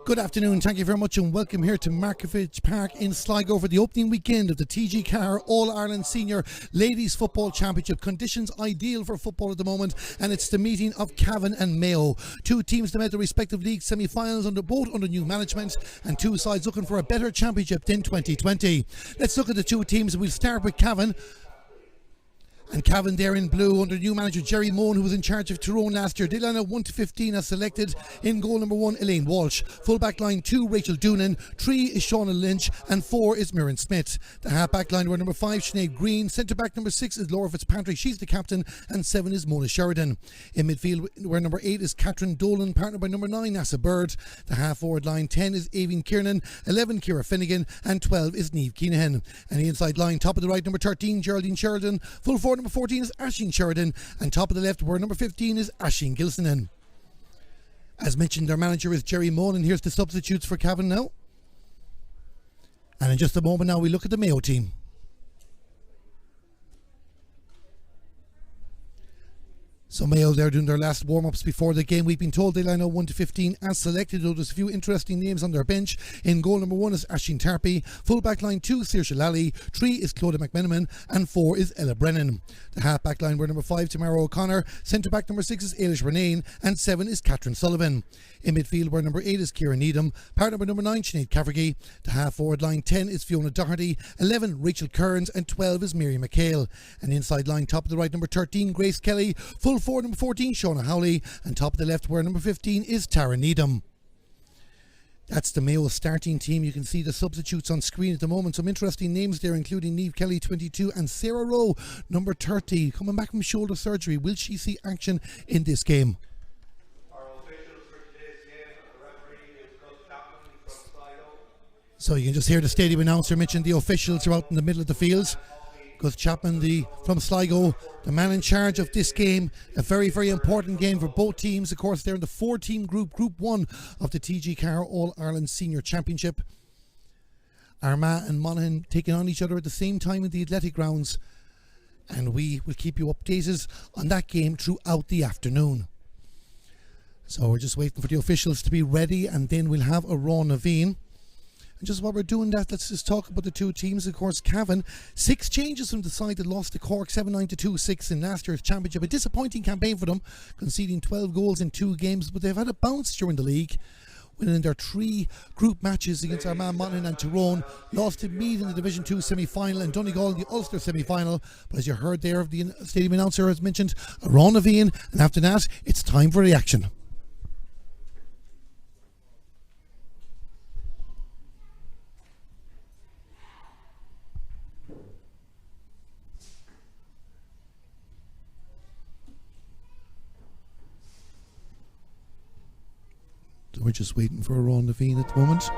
Good afternoon, thank you very much and welcome here to Markievicz Park in Sligo for the opening weekend of the TG4 All-Ireland Senior Ladies Football Championship. Conditions ideal for football at the moment, and it's the meeting of Cavan and Mayo. Two teams that met the respective league semi-finals both under new management, and two sides looking for a better championship than 2020. Let's look at the two teams, and we'll start with Cavan. And Cavan there in blue under new manager Jerry Moan, who was in charge of Tyrone last year. They line up 1 to 15 as selected. In goal number 1, Elaine Walsh. Full back line 2, Rachel Doonan. 3 is Shauna Lynch. And 4 is Mirren Smith. The half back line were number 5, Sinead Green. Centre back number 6 is Laura Fitzpatrick. She's the captain. And 7 is Mona Sheridan. In midfield where number 8 is Catherine Dolan, partnered by number 9, Nasa Bird. The half forward line 10 is Aoibhinn Kiernan. 11, Ciara Finnegan. And 12 is Niamh Keenahan. And the inside line, top of the right, number 13, Geraldine Sheridan. Full forward number 14 is Aisling Sheridan, and top of the left where number 15 is Aisling Gilsonan. As mentioned, their manager is Jerry Moan, and here's the substitutes for Cavan now. And in just a moment now we look at the Mayo team. So Mayo, they're doing their last warm-ups before the game. We've been told they line out 1 to 15 as selected, though there's a few interesting names on their bench. In goal number 1 is Aisling Tarpey. Full back line 2, Saoirse Lally. 3 is Clodagh McMenamin. And 4 is Ella Brennan. The half back line were number 5, Tamara O'Connor. Centre back number 6 is Ailish Renane. And 7 is Catherine Sullivan. In midfield where number 8 is Ciara Needham. Partner by number 9, Sinead Cafferty. The half forward line 10 is Fiona Doherty. 11, Rachel Kearns. And 12 is Miriam McHale. And inside line, top of the right, number 13, Grace Kelly. Full forward number 14, Shauna Howley. And top of the left where number 15 is Tara Needham. That's the Mayo starting team. You can see the substitutes on screen at the moment. Some interesting names there, including Niamh Kelly, 22, and Sarah Rowe, number 30, coming back from shoulder surgery. Will she see action in this game? So you can just hear the stadium announcer mention the officials are out in the middle of the field. Gus Chapman from Sligo, the man in charge of this game. A very, very important game for both teams. Of course, they're in the 4-team group 1 of the TG4 All-Ireland Senior Championship. Armagh and Monaghan taking on each other at the same time in the athletic grounds. And we will keep you updated on that game throughout the afternoon. So we're just waiting for the officials to be ready, and then we'll have a Raw Naveen. And just while we're doing that, let's just talk about the two teams. Of course, Cavan, 6 changes from the side that lost to Cork 7-9 to 2-6 in last year's championship. A disappointing campaign for them, conceding 12 goals in 2 games, but they've had a bounce during the league, winning their 3 group matches against Armagh, Monaghan and Tyrone. Lost to Meath in the Division 2 semi-final and Donegal in the Ulster semi-final. But as you heard there, the stadium announcer has mentioned a Raw Naveen, and after that, it's time for the action. So we're just waiting for a Raw Naveen at the moment.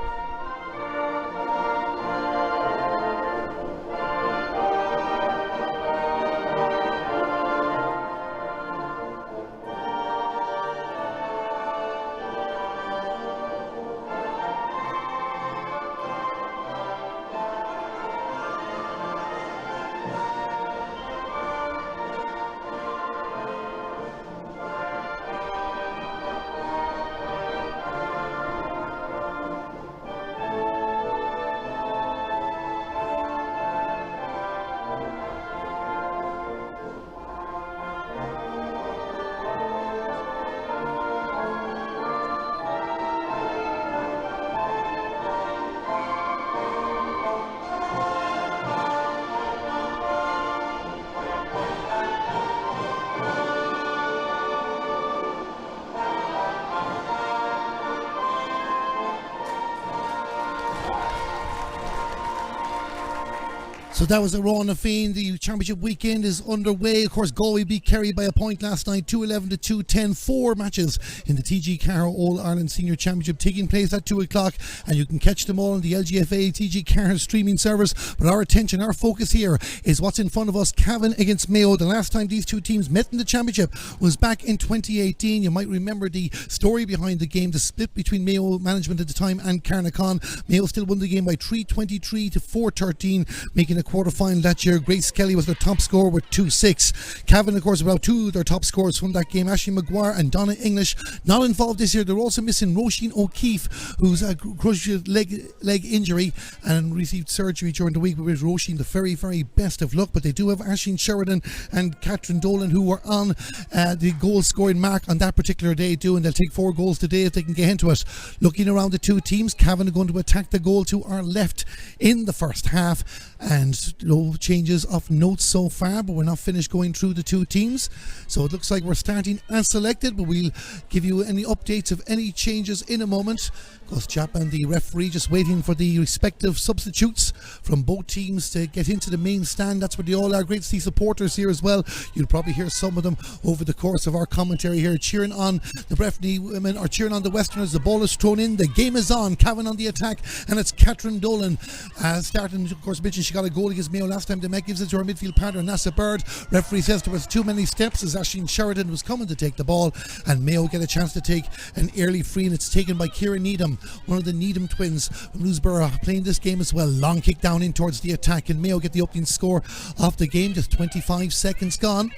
So that was a Raw Naveen. The championship weekend is underway. Of course, Galway beat Kerry by a point last night, 2-11 to 2-10. 4 matches in the TG4 All-Ireland Senior Championship taking place at 2 o'clock, and you can catch them all on the LGFA TG4 streaming service. But our attention, our focus here is what's in front of us, Cavan against Mayo. The last time these two teams met in the championship was back in 2018. You might remember the story behind the game, the split between Mayo management at the time and Carnacon. Mayo still won the game by 3-23 to 4-13, making a quarter-final that year. Grace Kelly was their top scorer with 2-6. Cavan, of course, about two of their top scorers from that game. Ashley Maguire and Donna English not involved this year. They're also missing Roisin O'Keefe, who's a cruciate leg injury and received surgery during the week. We wish Roisin the very, very best of luck. But they do have Aisling Sheridan and Catherine Dolan, who were on the goal scoring mark on that particular day too, and they'll take 4 goals today if they can get into it. Looking around the two teams, Cavan are going to attack the goal to our left in the first half, and no changes of note so far, but we're not finished going through the two teams, so it looks like we're starting as selected, but we'll give you any updates of any changes in a moment. Gus Chapman, the referee, just waiting for the respective substitutes from both teams to get into the main stand. That's where they all are. Great to see supporters here as well. You'll probably hear some of them over the course of our commentary here, cheering on the Breffni women, or cheering on the Westerners. The ball is thrown in, the game is on. Cavan on the attack, and it's Catherine Dolan starting. Of course, mentioned she got a goal against Mayo last time they met. Gives it to her midfield partner Nessa Bird. Referee says there was too many steps as Aisling Sheridan was coming to take the ball, and Mayo get a chance to take an early free, and it's taken by Ciara Needham, one of the Needham twins from Louisborough, playing this game as well. Long kick down in towards the attack, and Mayo get the opening score of the game. Just 25 seconds gone.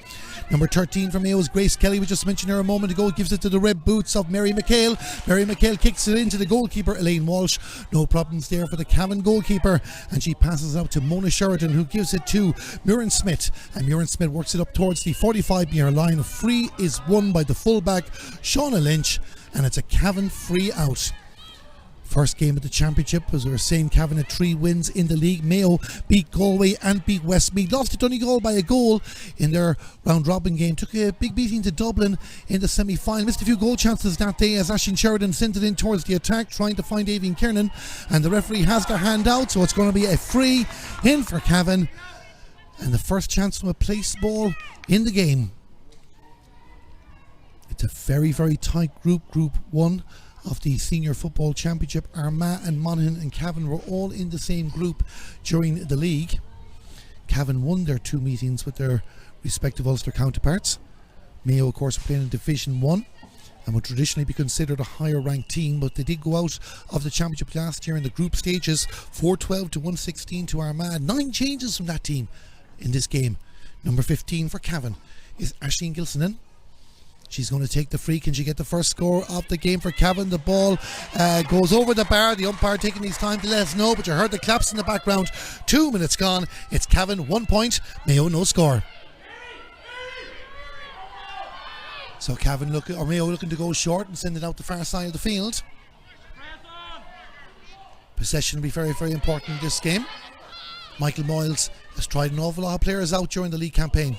Number 13 for Mayo is Grace Kelly. We just mentioned her a moment ago. Gives it to the red boots of Mary McHale. Mary McHale kicks it into the goalkeeper Elaine Walsh. No problems there for the Cavan goalkeeper, and she passes it out to Mona Sheridan, who gives it to Muireann Smith, and Muireann Smith works it up towards the 45-metre line. A free is won by the fullback Shauna Lynch, and it's a Cavan free out. First game of the championship, as we were saying, Cavan had 3 wins in the league. Mayo beat Galway and beat Westmeath. Lost to Donegal by a goal in their round robin game. Took a big beating to Dublin in the semi-final. Missed a few goal chances that day as Aisling Sheridan sent it in towards the attack, trying to find Aoibhinn Kiernan, and the referee has their hand out, so it's going to be a free in for Cavan, and the first chance from a place ball in the game. It's a very, very tight group. Group 1 of the Senior Football Championship. Armagh and Monaghan and Cavan were all in the same group during the league. Cavan won their 2 meetings with their respective Ulster counterparts. Mayo, of course, playing in Division 1 and would traditionally be considered a higher ranked team, but they did go out of the championship last year in the group stages, 4-12 to 1-16 to Armagh. 9 changes from that team in this game. Number 15 for Cavan is Aisling Gilsonan. She's going to take the free. Can she get the first score of the game for Cavan? The ball goes over the bar. The umpire taking his time to let us know, but you heard the claps in the background. 2 minutes gone. It's Cavan 1 point, Mayo no score. So Mayo looking to go short and send it out the far side of the field. Possession will be very, very important in this game. Michael Moyles has tried an awful lot of players out during the league campaign,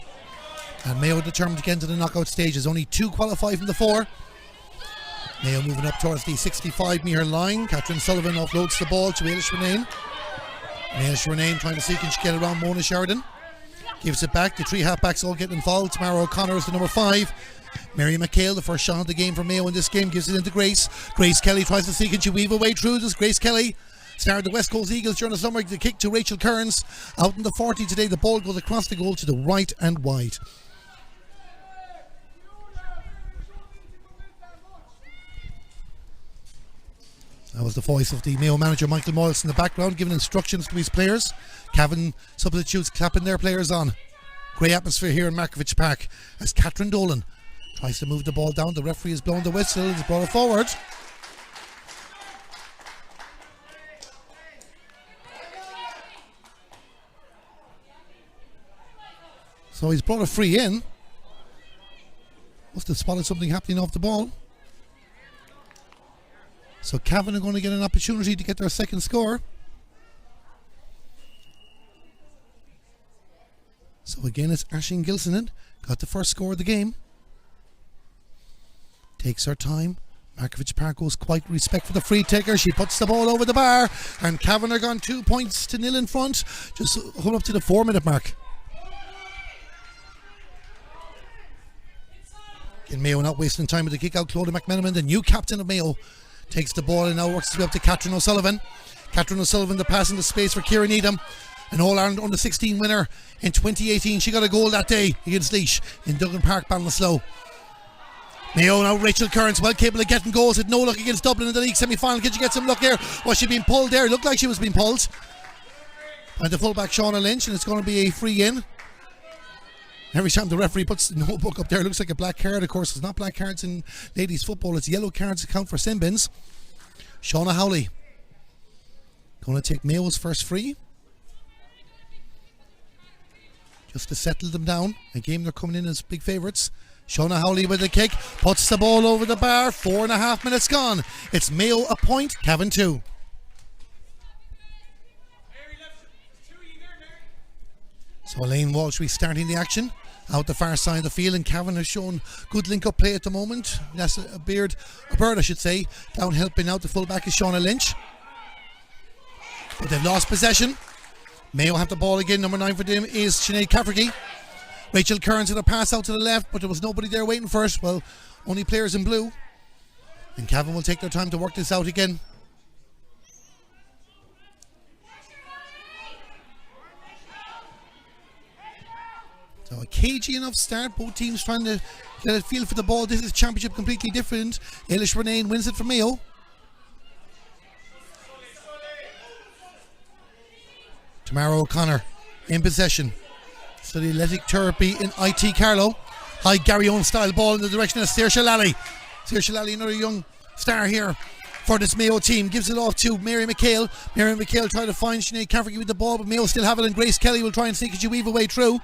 and Mayo determined to get into the knockout stages. Only 2 qualify from the 4. Mayo moving up towards the 65-metre line. Catherine Sullivan offloads the ball to Ailish Renane. Ailish Renane trying to see can she get around Mona Sheridan. Gives it back. The 3 halfbacks all getting involved. Tamara O'Connor is the number 5. Mary McHale, the first shot of the game for Mayo in this game, gives it into Grace. Grace Kelly tries to see can she weave her way through this. Grace Kelly started the West Coast Eagles during the summer. The kick to Rachel Kearns. Out in the 40 today. The ball goes across the goal to the right and wide. That was the voice of the Mayo manager Michael Moyles in the background, giving instructions to his players. Cavan substitutes clapping their players on. Grey atmosphere here in Markovich Park as Catherine Dolan tries to move the ball down. The referee has blown the whistle. He's brought it forward. So he's brought a free in. Must have spotted something happening off the ball. So Cavan are going to get an opportunity to get their second score. So again, it's Aisling Gilsonan. Got the first score of the game. Takes her time. Markovich Park goes quite respect for the free taker. She puts the ball over the bar. And Cavan are gone 2 points to 0 in front. Just hold up to the 4-minute mark. Again, Mayo not wasting time with the kick out. Claudia McMenamin, the new captain of Mayo, takes the ball and now works his way up to Catherine O'Sullivan. Catherine O'Sullivan, the pass into space for Ciara Needham, an All-Ireland under-16 winner in 2018. She got a goal that day against Laois in Duggan Park, Ballinasloe. Mayo now, Rachel Kearns, well capable of getting goals. Had no luck against Dublin in the league semi-final. Can she get some luck here? Was she being pulled there? It looked like she was being pulled. And the fullback Shauna Lynch, and it's going to be a free in. Every time the referee puts the notebook up there, it looks like a black card. Of course, it's not black cards in ladies football, it's yellow cards that count for sin bins. Shauna Howley going to take Mayo's first free, just to settle them down. A game they're coming in as big favourites. Shauna Howley with the kick, puts the ball over the bar. 4.5 minutes gone. It's Mayo a point, Cavan 2. So Elaine Walsh restarting the action out the far side of the field, and Cavan has shown good link-up play at the moment. That's a bird, I should say, down helping out. The fullback is Shauna Lynch. But they've lost possession. Mayo have the ball again. Number 9 for them is Sinead Cafferty. Rachel Kearns with a pass out to the left, but there was nobody there waiting for it. Well, only players in blue. And Cavan will take their time to work this out again. So a cagey enough start. Both teams trying to get a feel for the ball. This is championship completely different. Eilish Renane wins it for Mayo. Tamara O'Connor in possession. So the athletic therapy in IT Carlow. High Gary Owen style ball in the direction of Saoirse Lally. Saoirse Lally, another young star here for this Mayo team. Gives it off to Mary McHale. Mary McHale trying to find Sinead Cafferty with the ball, but Mayo still have it, and Grace Kelly will try and sneak it. You weave away through.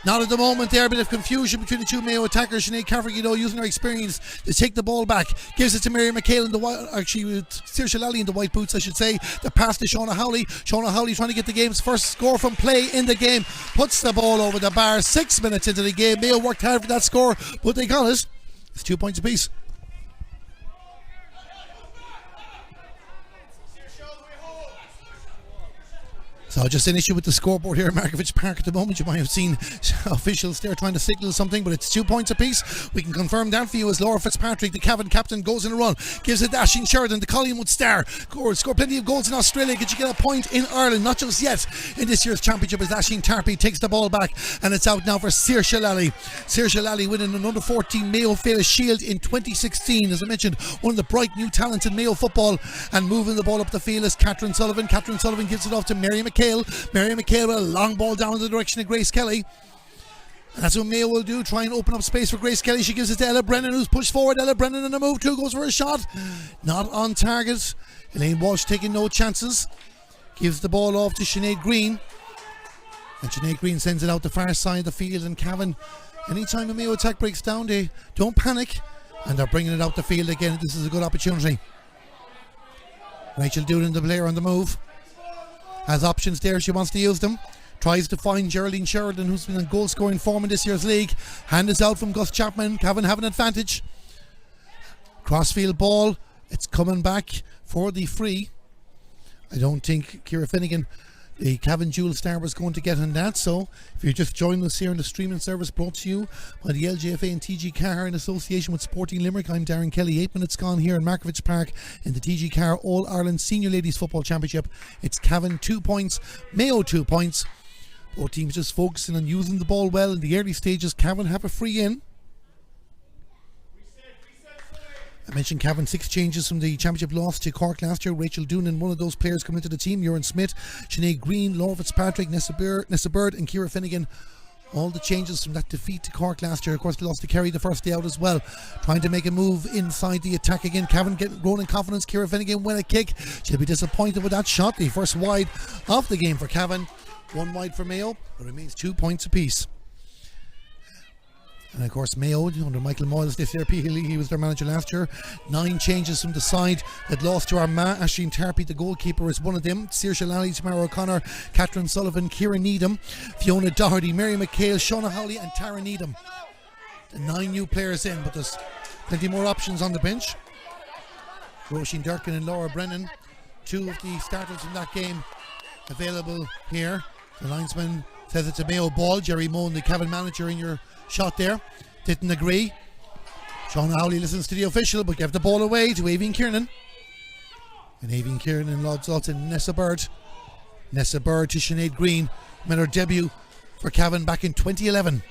Not at the moment there, a bit of confusion between the two Mayo attackers. Sinead Cafferty, using her experience to take the ball back. Gives it to Mary McHale in the white, actually Saoirse Lally in the white boots, I should say. The pass to Shauna Howley. Shauna Howley trying to get the game's first score from play in the game. Puts the ball over the bar. 6 minutes into the game. Mayo worked hard for that score, but they got it. It's 2 points apiece. So just an issue with the scoreboard here at Markovich Park at the moment. You might have seen officials there trying to signal something, but it's 2 points apiece. We can confirm that for you as Laura Fitzpatrick, the Cavan captain, goes in a run. Gives it to Aisling Sheridan, the Collingwood star. Score plenty of goals in Australia. Could you get a point in Ireland? Not just yet in this year's championship, as Aisling Tarpey takes the ball back, and it's out now for Saoirse Lally. Saoirse Lally winning an under-14 Mayo Féile Shield in 2016. As I mentioned, one of the bright new talents in Mayo football, and moving the ball up the field is Catherine Sullivan. Catherine Sullivan gives it off to Mary McHale. Mary McHale with a long ball down in the direction of Grace Kelly. And that's what Mayo will do, try and open up space for Grace Kelly. She gives it to Ella Brennan, who's pushed forward. Ella Brennan in a move too, goes for a shot. Not on target. Elaine Walsh taking no chances. Gives the ball off to Sinead Green. And Sinead Green sends it out the far side of the field. And Cavan, anytime a Mayo attack breaks down, they don't panic. And they're bringing it out the field again. This is a good opportunity. Rachel Doolan, the player on the move. Has options there, she wants to use them. Tries to find Geraldine Sheridan, who's been a goal scoring form in this year's league. Hand is out from Gus Chapman. Cavan have an advantage. Crossfield ball. It's coming back for the free. I don't think Ciara Finnegan, the Cavan Jewel star, was going to get on that. So if you're just joining us here in the streaming service brought to you by the LGFA and TG4 in association with Sporting Limerick, I'm Darren Kelly. 8 minutes gone here in Markovich Park in the TG4 All-Ireland Senior Ladies Football Championship. It's Cavan 2 points, Mayo 2 points. Both teams just focusing on using the ball well in the early stages. Cavan have a free in. I mentioned Cavan, 6 changes from the championship loss to Cork last year. Rachel Doonan, one of those players coming into the team. Euron Smith, Sinead Green, Laura Fitzpatrick, Nessa Bird and Ciara Finnegan. All the changes from that defeat to Cork last year. Of course, they lost to Kerry the first day out as well. Trying to make a move inside the attack again. Cavan getting grown in confidence. Ciara Finnegan win a kick. She'll be disappointed with that shot. The first wide of the game for Cavan. 1 wide for Mayo. It remains 2 points apiece. And of course Mayo, under Michael Moyles this year, he was their manager last year. 9 changes from the side that lost to Armagh. Aisling Tarpey, the goalkeeper, is one of them. Saoirse Lally, Tamara O'Connor, Catherine Sullivan, Ciara Needham, Fiona Doherty, Mary McHale, Shauna Howley and Tara Needham. The 9 new players in, but there's plenty more options on the bench. Roisin Durkin and Laura Brennan, 2 of the starters from that game available here. The linesman says it's a Mayo ball. Jerry Moan, the Cavan manager, in your shot there, didn't agree. Shauna Howley listens to the official but gave the ball away to Avian Kiernan. And Avian Kiernan lods out to Nessa Bird. Nessa Bird to Sinead Green. Made her debut for Cavan back in 2011.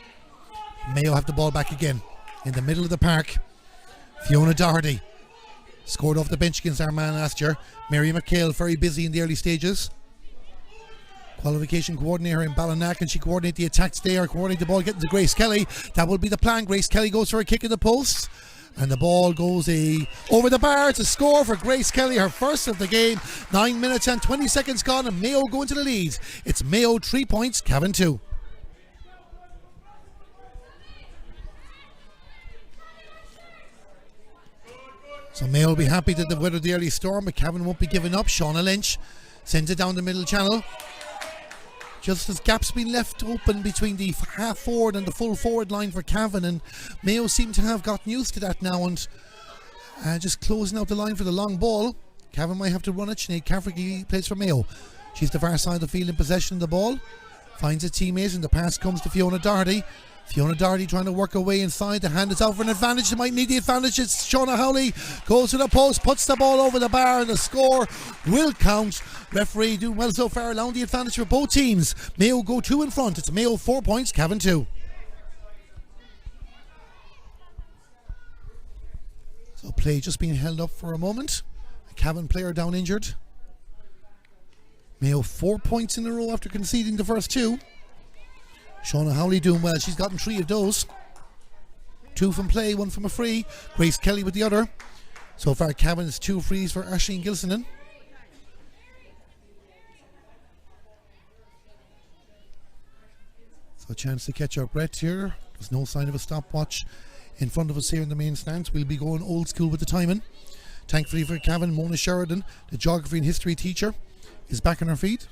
Mayo have the ball back again in the middle of the park. Fiona Doherty scored off the bench against Armagh last year. Mary McHale very busy in the early stages. qualification coordinator in Ballinack, and she coordinates the attacks there, coordinate the ball getting to Grace Kelly. That will be the plan. Grace Kelly goes for a kick in the post, and the ball goes over the bar. It's a score for Grace Kelly, her first of the game. 9 minutes and 20 seconds gone, and Mayo go into the lead. It's Mayo 3 points, Cavan 2. So Mayo will be happy that they've weathered the early storm, but Cavan won't be giving up. Shauna Lynch sends it down the middle channel. Just as gaps been left open between the half forward and the full forward line for Cavan, and Mayo seem to have gotten used to that now, and just closing out the line for the long ball. Cavan might have to run it. Sinead Cafferty plays for Mayo. She's the far side of the field in possession of the ball. Finds a teammate, and the pass comes to Fiona Doherty. Fiona Doherty trying to work her way inside. The hand is out for an advantage. They might need the advantage. It's Shauna Howley. Goes to the post, puts the ball over the bar, and the score will count. Referee doing well so far, allowing the advantage for both teams. Mayo go 2 in front. It's Mayo 4 points, Cavan 2. So play just being held up for a moment. A Cavan player down injured. Mayo 4 points in a row after conceding the first 2. Shauna Howley doing well. She's gotten 3 of those. 2 from play, 1 from a free. Grace Kelly with the other. So far, Cavan is 2 frees for Aisling Gilsonen. So a chance to catch our breath here. There's no sign of a stopwatch in front of us here in the main stance. We'll be going old school with the timing. Thankfully for Cavan, Mona Sheridan, the geography and history teacher, is back on her feet.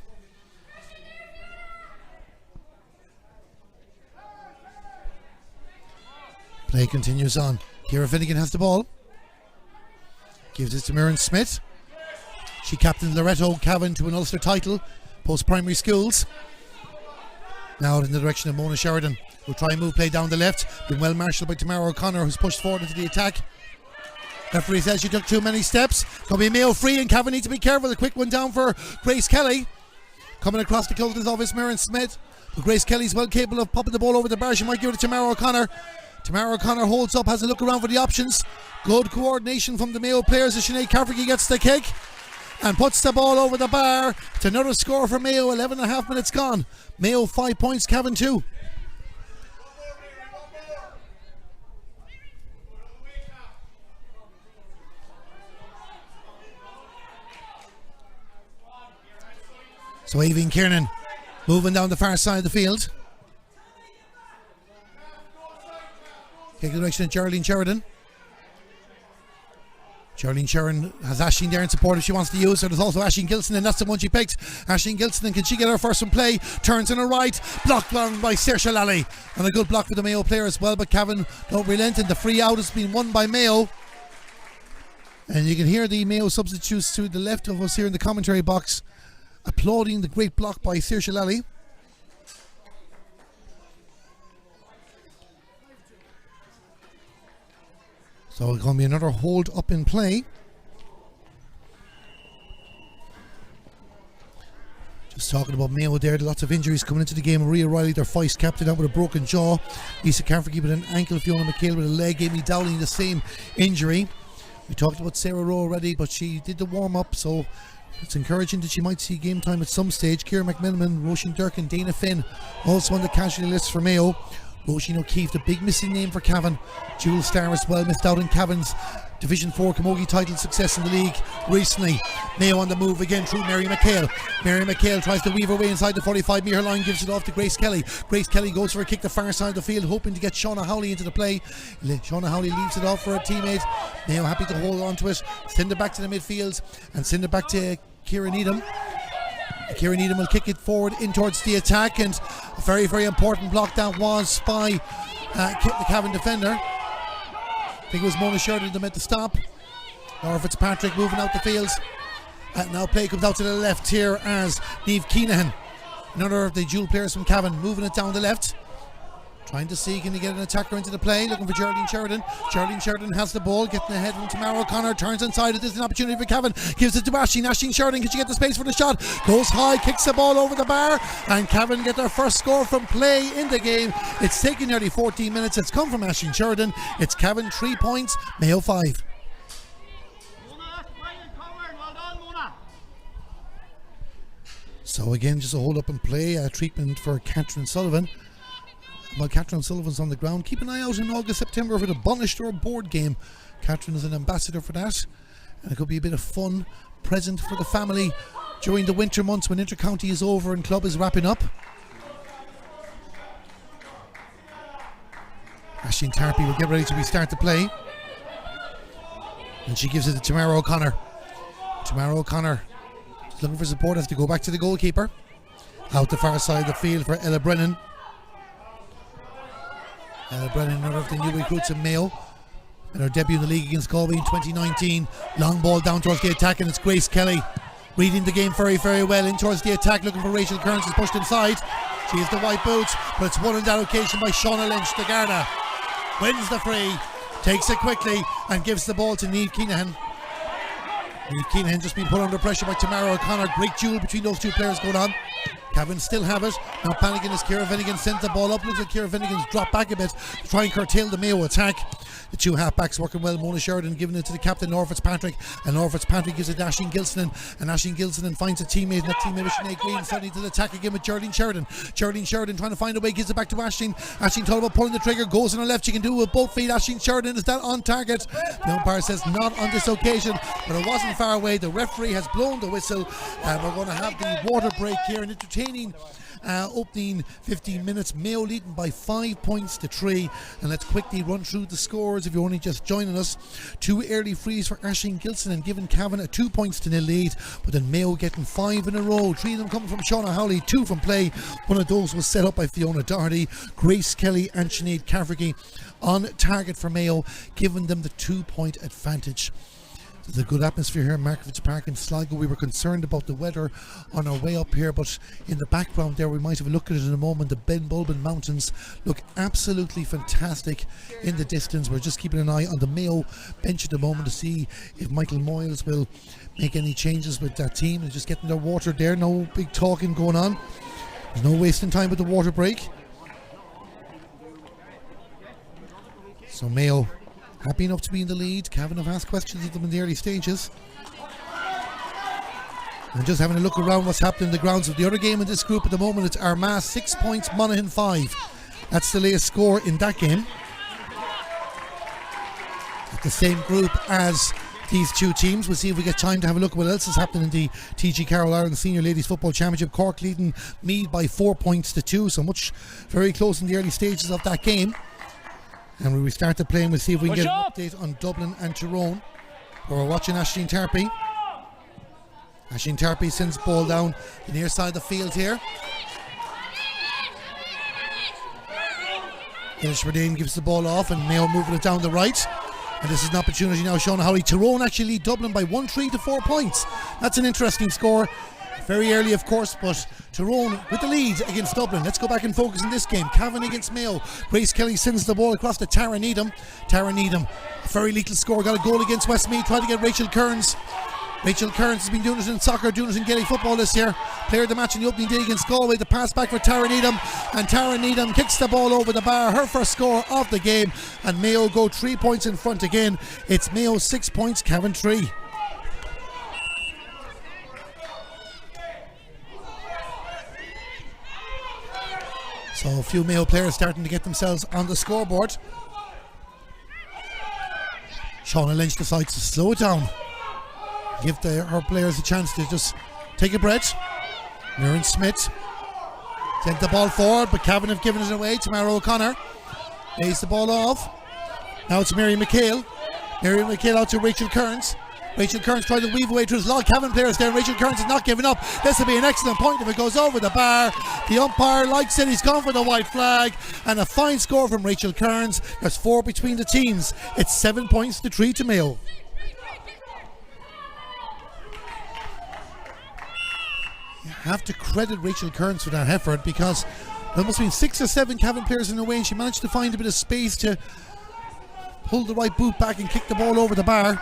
Play continues on. Ciara Finnegan has the ball. Gives it to Mirren Smith. She captains Loretto Cavan to an Ulster title, post-primary schools. Now in the direction of Mona Sheridan, who'll try and move play down the left. Been well marshalled by Tamara O'Connor, who's pushed forward into the attack. Referee says she took too many steps. Going to be a Mayo free, and Cavan needs to be careful. A quick one down for Grace Kelly. Coming across the close office, Mirren Smith. But Grace Kelly's well capable of popping the ball over the bar. She might give it to Tamara O'Connor. Tamara O'Connor holds up, has a look around for the options. Good coordination from the Mayo players as Sinead Cafferty gets the kick and puts the ball over the bar. It's another score for Mayo, 11 and a half minutes gone. Mayo 5 points, Cavan 2. So Aoibhinn Kiernan moving down the far side of the field. Take the direction of Geraldine Sheridan. Geraldine Sheridan has Aisling there in support if she wants to use her. There's also Aisling Gilson, and that's the one she picked. Aisling Gilson, can she get her first one play? Turns on her right, blocked by Saoirse Lally. And a good block for the Mayo player as well, but Cavan don't relent, and the free out has been won by Mayo. And you can hear the Mayo substitutes to the left of us here in the commentary box applauding the great block by Saoirse Lally. So it's going to be another hold up in play. Just talking about Mayo there, lots of injuries coming into the game. Maria Riley, their vice captain, out with a broken jaw. Lisa Cafferty with an ankle. Fiona McHale with a leg. Amy Dowling the same injury. We talked about Sarah Rowe already, but she did the warm up, so it's encouraging that she might see game time at some stage. Ciara McMiniman, Roisin Durkin, Dana Finn also on the casualty list for Mayo. Roisin O'Keefe, the big missing name for Cavan. Jewel Starr as well, missed out in Cavan's Division 4 Camogie title success in the league recently. Mayo on the move again through Mary McHale. Mary McHale tries to weave her way inside the 45-metre line, gives it off to Grace Kelly. Grace Kelly goes for a kick the far side of the field, hoping to get Shauna Howley into the play. Shauna Howley leaves it off for her teammate. Mayo happy to hold on to it, send it back to the midfield and send it back to Ciara Needham. Ciara Needham will kick it forward in towards the attack, and a very, very important block that was by the Cavan defender. I think it was Mona Sheridan that made the stop. Laura Fitzpatrick moving out the field. Now play comes out to the left here as Niamh Keenahan, another of the dual players from Cavan, moving it down the left. Trying to see, can he get an attacker into the play? Looking for Geraldine Sheridan. Geraldine Sheridan has the ball, getting ahead from Tamara O'Connor. Turns inside. It is an opportunity for Cavan. Gives it to Aisling. Aisling Sheridan, can she get the space for the shot? Goes high, kicks the ball over the bar. And Cavan get their first score from play in the game. It's taken nearly 14 minutes. It's come from Aisling Sheridan. It's Cavan 3 points, Mayo 5. So So again, just a hold up and play treatment for Catherine Sullivan. While Catherine Sullivan's on the ground, keep an eye out in August, September for the Bonnister board game. Catherine is an ambassador for that, and it could be a bit of fun present for the family during the winter months when intercounty is over and club is wrapping up. Aisling Tarpey will get ready to restart the play, and she gives it to Tamara O'Connor. Tamara O'Connor looking for support, has to go back to the goalkeeper. Out the far side of the field for Ella Brennan. Ella Brennan, another of the new recruits in Mayo, and her debut in the league against Galway in 2019. Long ball down towards the attack, and it's Grace Kelly reading the game very, very well. In towards the attack, looking for Rachel Kearns, is pushed inside. She has the white boots, but it's won on that occasion by Shauna Lynch. The Garda wins the free, takes it quickly, and gives the ball to Niamh Keenahan. Niamh Keenahan just being put under pressure by Tamara O'Connor. Great duel between those two players going on. Cavan still have it. Now panicking as Ciara Finnegan sent the ball up. Looks like Ciara Finnegan's dropped back a bit to try and curtail the Mayo attack. The two half-backs working well. Mona Sheridan giving it to the captain, Norah Fitzpatrick. And Norah Fitzpatrick gives it to Aisling Gilsonan. And Aisling Gilsonan finds a teammate. And that teammate is Sinead Green. Suddenly to the attack again with Geraldine Sheridan. Geraldine Sheridan trying to find a way. Gives it back to Aisling. Aisling thought about pulling the trigger. Goes on her left. She can do it with both feet. Aisling Sheridan, is that on target? The umpire says not on this occasion. But it wasn't far away. The referee has blown the whistle. And we're going to have the water break here. An entertaining opening 15 minutes. Mayo leading by 5 points to 3, and let's quickly run through the scores if you're only just joining us. 2 early frees for Aisling Gilson and giving Cavan a 2 points to nil lead, but then Mayo getting 5 in a row. 3 of them coming from Shauna Howley, 2 from play. One of those was set up by Fiona Doherty. Grace Kelly and Sinead Cafferty on target for Mayo, giving them the 2-point advantage. There's a good atmosphere here in Markievicz Park in Sligo. We were concerned about the weather on our way up here, but in the background there, we might have a look at it in a moment. The Ben Bulben Mountains look absolutely fantastic in the distance. We're just keeping an eye on the Mayo bench at the moment to see if Michael Moyles will make any changes with that team. They're just getting their water there. No big talking going on. There's no wasting time with the water break. So Mayo happy enough to be in the lead. Cavan have asked questions of them in the early stages. And just having a look around what's happening in the grounds of the other game in this group at the moment, it's Armagh 6 points, Monaghan 5. That's the latest score in that game. At the same group as these two teams. We'll see if we get time to have a look at what else is happening in the TG4 All Ireland Senior Ladies Football Championship. Cork leading Meath by 4 points to 2, so much very close in the early stages of that game. And when we start the play, we'll see if we can get an update on Dublin and Tyrone. We're watching Aisling Tarpey. Aisling Tarpey sends the ball down the near side of the field here. Ilishberdine gives the ball off, and Mayo moving it down the right. And this is an opportunity now shown how Tyrone actually lead Dublin by 1-3 to 4 points. That's an interesting score. Very early, of course, but Tyrone with the lead against Dublin. Let's go back and focus on this game. Cavan against Mayo. Grace Kelly sends the ball across to Tara Needham. Tara Needham, a very lethal score. Got a goal against Westmeath. Tried to get Rachel Kearns. Rachel Kearns has been doing it in soccer, doing it in Gaelic football this year. Player of the match in the opening day against Galway. The pass back for Tara Needham, and Tara Needham kicks the ball over the bar. Her first score of the game, and Mayo go 3 points in front again. It's Mayo 6 points, Cavan 3. So a few Mayo players starting to get themselves on the scoreboard. Shauna Lynch decides to slow it down. Give her players a chance to just take a breath. Muireann Smith sent the ball forward, but Cavan have given it away. Tamara O'Connor lays the ball off. Now it's Miriam McHale. Miriam McHale out to Rachel Kearns. Rachel Kearns trying to weave away through his lot. Cavan players there. Rachel Kearns is not giving up. This will be an excellent point if it goes over the bar. The umpire likes it. He's gone for the white flag. And a fine score from Rachel Kearns. There's 4 between the teams. It's 7 points to 3 to Mayo. You have to credit Rachel Kearns for that effort, because there must have been 6 or 7 Cavan players in the way, and she managed to find a bit of space to pull the right boot back and kick the ball over the bar.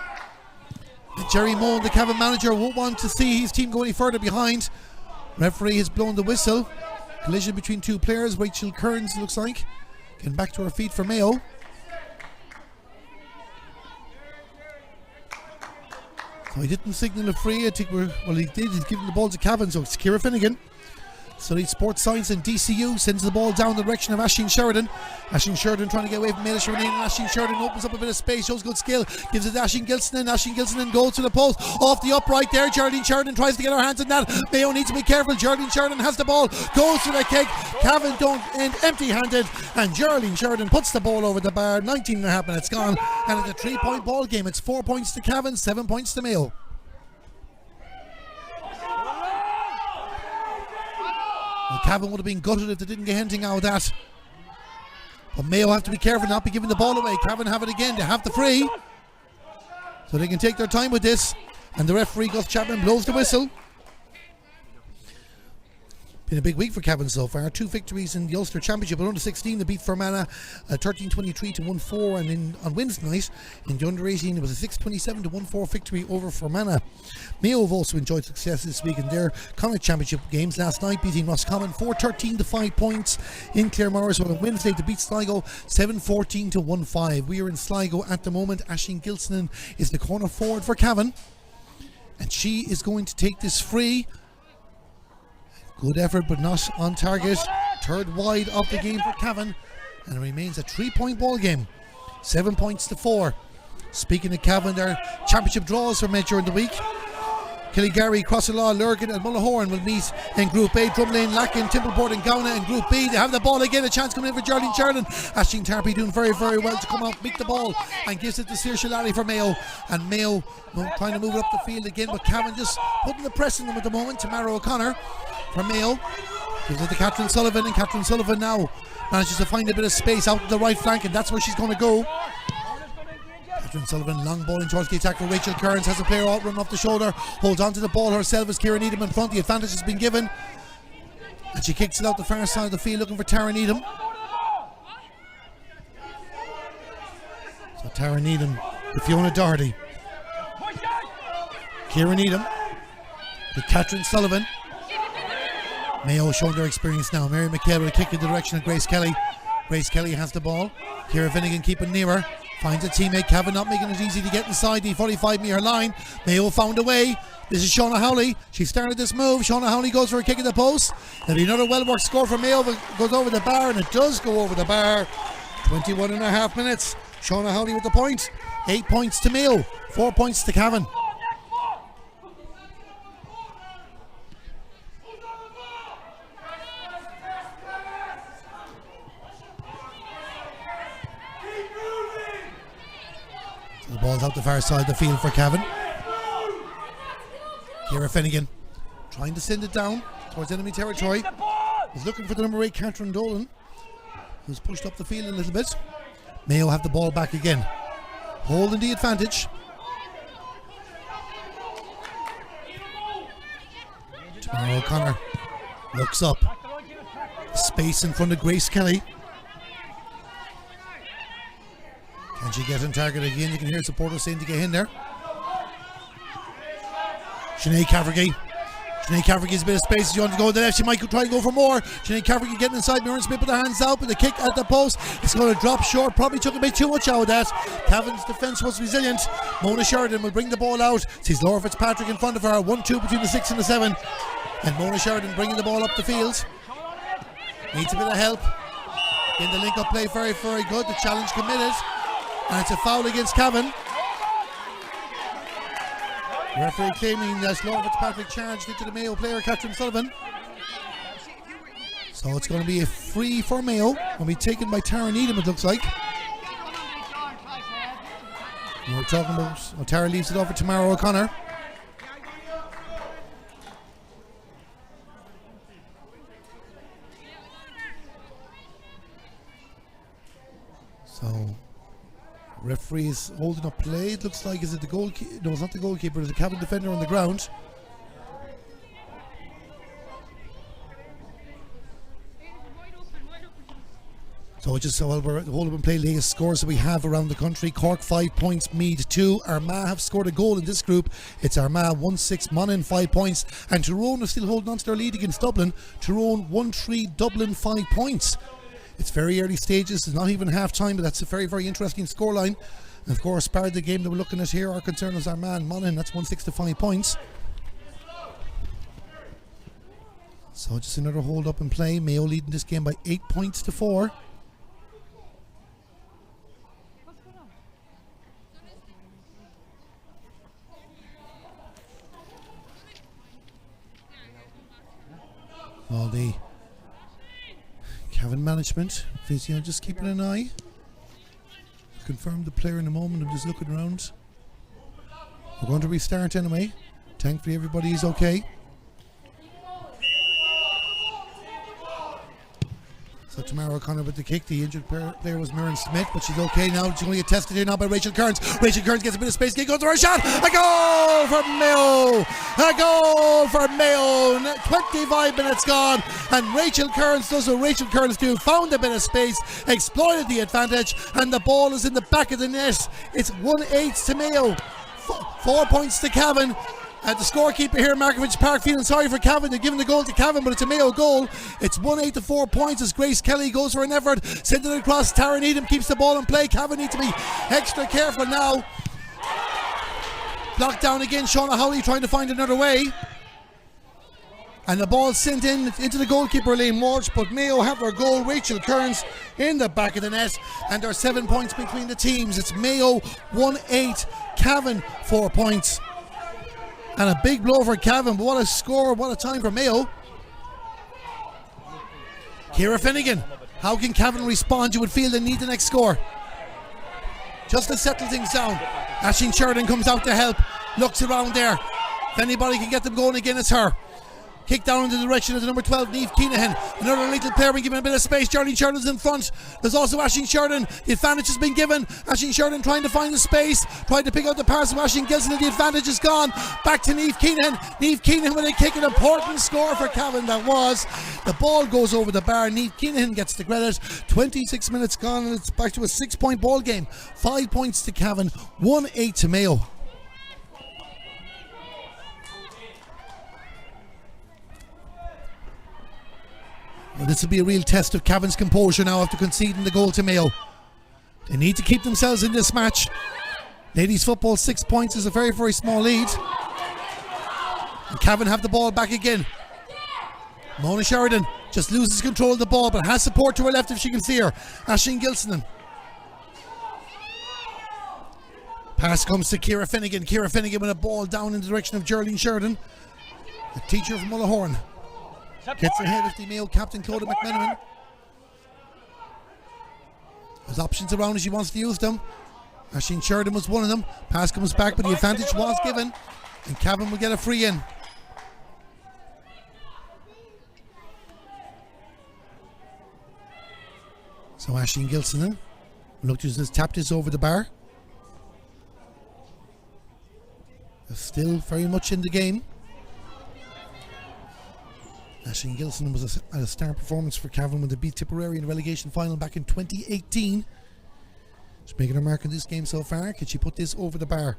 Jerry Moan, the Cavan manager, won't want to see his team go any further behind. Referee has blown the whistle. Collision between 2 players. Rachel Kearns looks like getting back to her feet for Mayo. So he didn't signal a free. I think he did. He's giving the ball to Cavan, so it's Ciara Finnegan. Studied sports science in DCU, sends the ball down the direction of Aisling Sheridan. Aisling Sheridan trying to get away from Mayo Sheridan, and Aisling Sheridan opens up a bit of space, shows good skill, gives it to Aisling Gilson, and Aisling Gilson goes to the post, off the upright there. Geraldine Sheridan tries to get her hands on that. Mayo needs to be careful. Geraldine Sheridan has the ball, goes to the kick. Cavan don't end empty-handed, and Geraldine Sheridan puts the ball over the bar. 19.5 minutes gone, and it's a 3-point ball game. It's 4 points to Cavan, 7 points to Mayo. Well, Cavan would have been gutted if they didn't get anything out of that. But Mayo have to be careful not be giving the ball away. Cavan have it again. They have the free, so they can take their time with this. And the referee, Gus Chapman, blows the whistle. Been a big week for Cavan so far. 2 victories in the Ulster Championship. At under 16, they beat Fermanagh 13-23 to 1-4, and on Wednesday night in the under 18, it was a 6-27 to 1-4 victory over Fermanagh. Mayo have also enjoyed success this week in their Connacht Championship games. Last night, beating Roscommon 4-13 to 5 points in Claremorris. On Wednesday, to beat Sligo 7-14 to 1-5. We are in Sligo at the moment. Aisling Gilson is the corner forward for Cavan, and she is going to take this free. Good effort, but not on target. Third wide of the game for Cavan, and it remains a 3-point ball game. 7 points to 4. Speaking of Cavan, their championship draws were made during the week. Killygarry, Crosslaw, Lurgan and Mullahoran will meet in Group A. Drumlane, Lacken, Timbleport and Gowna in Group B. They have the ball again, a chance coming in for Geraldine Sheridan. Aisling Tarpey doing very, very well to come out, beat the ball, and gives it to Saoirse Lally for Mayo. And Mayo trying to move it up the field again, but Cavan just putting the press on them at the moment. Tamara O'Connor for Mayo gives it to Catherine Sullivan, and Catherine Sullivan now manages to find a bit of space out the right flank, and that's where she's going to go. Catherine Sullivan, long ball in towards the attack for Rachel Kearns, has a player out run off the shoulder, holds on to the ball herself as Ciara Needham in front. The advantage has been given, and she kicks it out the far side of the field looking for Tara Needham. So Tara Needham to Fiona Doherty. Ciara Needham to Catherine Sullivan. Mayo showing their experience now. Mary McHale with a kick in the direction of Grace Kelly. Grace Kelly has the ball. Ciara Finnegan keeping near her. Finds a teammate. Cavan not making it easy to get inside the 45-metre line. Mayo found a way. This is Shauna Howley. She started this move. Shauna Howley goes for a kick in the post. There'll be another well-worked score for Mayo, but goes over the bar, and it does go over the bar. 21.5 minutes. Shauna Howley with the point. 8 points to Mayo. 4 points to Cavan. The ball's out the far side of the field for Cavan. Ciara Finnegan trying to send it down towards enemy territory. He's looking for the number 8, Catherine Dolan, who's pushed up the field a little bit. Mayo have the ball back again, holding the advantage. Tamara O'Connor looks up. Space in front of Grace Kelly. Can she get on target again? You can hear supporters saying to get in there. Sinead Cafferty. Sinead Cafferty has a bit of space. She wants to go to the left. She might try to go for more. Sinead Cafferty getting inside. Miriam Smith with her hands out, with a kick at the post. It's going to drop short. Probably took a bit too much out of that. Cavan's defence was resilient. Mona Sheridan will bring the ball out. Sees Laura Fitzpatrick in front of her. 1-2 between the 6 and the 7. And Mona Sheridan bringing the ball up the field. Needs a bit of help. In the link-up play, very, very good. The challenge committed. And it's a foul against Cavan. The referee claiming that Laura Fitzpatrick charged into the Mayo player, Catherine Sullivan. So it's going to be a free for Mayo. Going to be taken by Tara Needham, it looks like. And we're talking about, Tara leaves it over to Tamara O'Connor. So referee is holding up play. It looks like, is it the goalkeeper? No, it's not the goalkeeper. It's the Cavan defender on the ground. So it's just while we're holding up play, latest scores that we have around the country. Cork 5 points, Meath 2. Armagh have scored a goal in this group. It's Armagh 1-6, Monaghan 5 points, and Tyrone are still holding on to their lead against Dublin. Tyrone 1-3, Dublin 5 points. It's very early stages. It's not even half time, but that's a very, very interesting scoreline. Of course, part of the game that we're looking at here, our concern is our man Monaghan. That's 1-6 to 5 points. So just another hold up in play. Mayo leading this game by 8 points to 4. All the Cavan management, physio, just keeping an eye. Confirm the player in a moment. I'm just looking around. We're going to restart anyway. Thankfully everybody is okay. So Tamara O'Connor with the kick. The injured player was Mirren Smith, but she's okay now. She's going to get tested here now by Rachel Kearns. Rachel Kearns gets a bit of space. Goes for a shot. A goal for Mayo. A goal for Mayo. 25 minutes gone. And Rachel Kearns does what Rachel Kearns do. Found a bit of space. Exploited the advantage. And the ball is in the back of the net. It's 1-8 to Mayo. 4 points to Cavan. The scorekeeper here, Markovich Park, feeling sorry for Cavan. They're giving the goal to Cavan, but it's a Mayo goal. It's 1-8 to 4 points as Grace Kelly goes for an effort. Sends it across. Tara Needham keeps the ball in play. Cavan need to be extra careful now. Blocked down again. Shauna Howley trying to find another way. And the ball sent into the goalkeeper, Elaine Walsh, but Mayo have their goal. Rachel Kearns in the back of the net. And there are 7 points between the teams. It's Mayo 1-8, Cavan 4 points. And a big blow for Cavan, but what a score, what a time for Mayo. Ciara Finnegan, how can Cavan respond? You would feel they need the next score. Just to settle things down. Aisling Sheridan comes out to help, looks around there. If anybody can get them going again, it's her. Kick down in the direction of the number 12, Niamh Keenahan. Another little player being given a bit of space. Geraldine Sheridan's in front. There's also Aisling Sheridan. The advantage has been given. Aisling Sheridan trying to find the space. Trying to pick out the pass of Aisling Gilson, and the advantage is gone. Back to Niamh Keenahan. Niamh Keenahan with a kick. An important score for Cavan that was. The ball goes over the bar. Niamh Keenahan gets the credit. 26 minutes gone and it's back to a 6-point ball game. 5 points to Cavan. 1-8 to Mayo. Well, this will be a real test of Cavan's composure now after conceding the goal to Mayo. They need to keep themselves in this match. Ladies football, 6 points is a very, very small lead. And Cavan have the ball back again. Mona Sheridan just loses control of the ball, but has support to her left if she can see her. Aisling Gilson. Pass comes to Ciara Finnegan. Ciara Finnegan with a ball down in the direction of Geraldine Sheridan, the teacher from Mullahoran. Gets ahead of the Mayo captain, Clodagh McMenamin. There's options around as she wants to use them. Aisling Sheridan was one of them. Pass comes back, but the advantage was given. And Cavan will get a free in. So Aisling Gilson then. Look, just tapped this over the bar. They're still very much in the game. Aisling Gilson was a star performance for Cavan when they beat Tipperary in the relegation final back in 2018. She's making her mark in this game so far. Can she put this over the bar?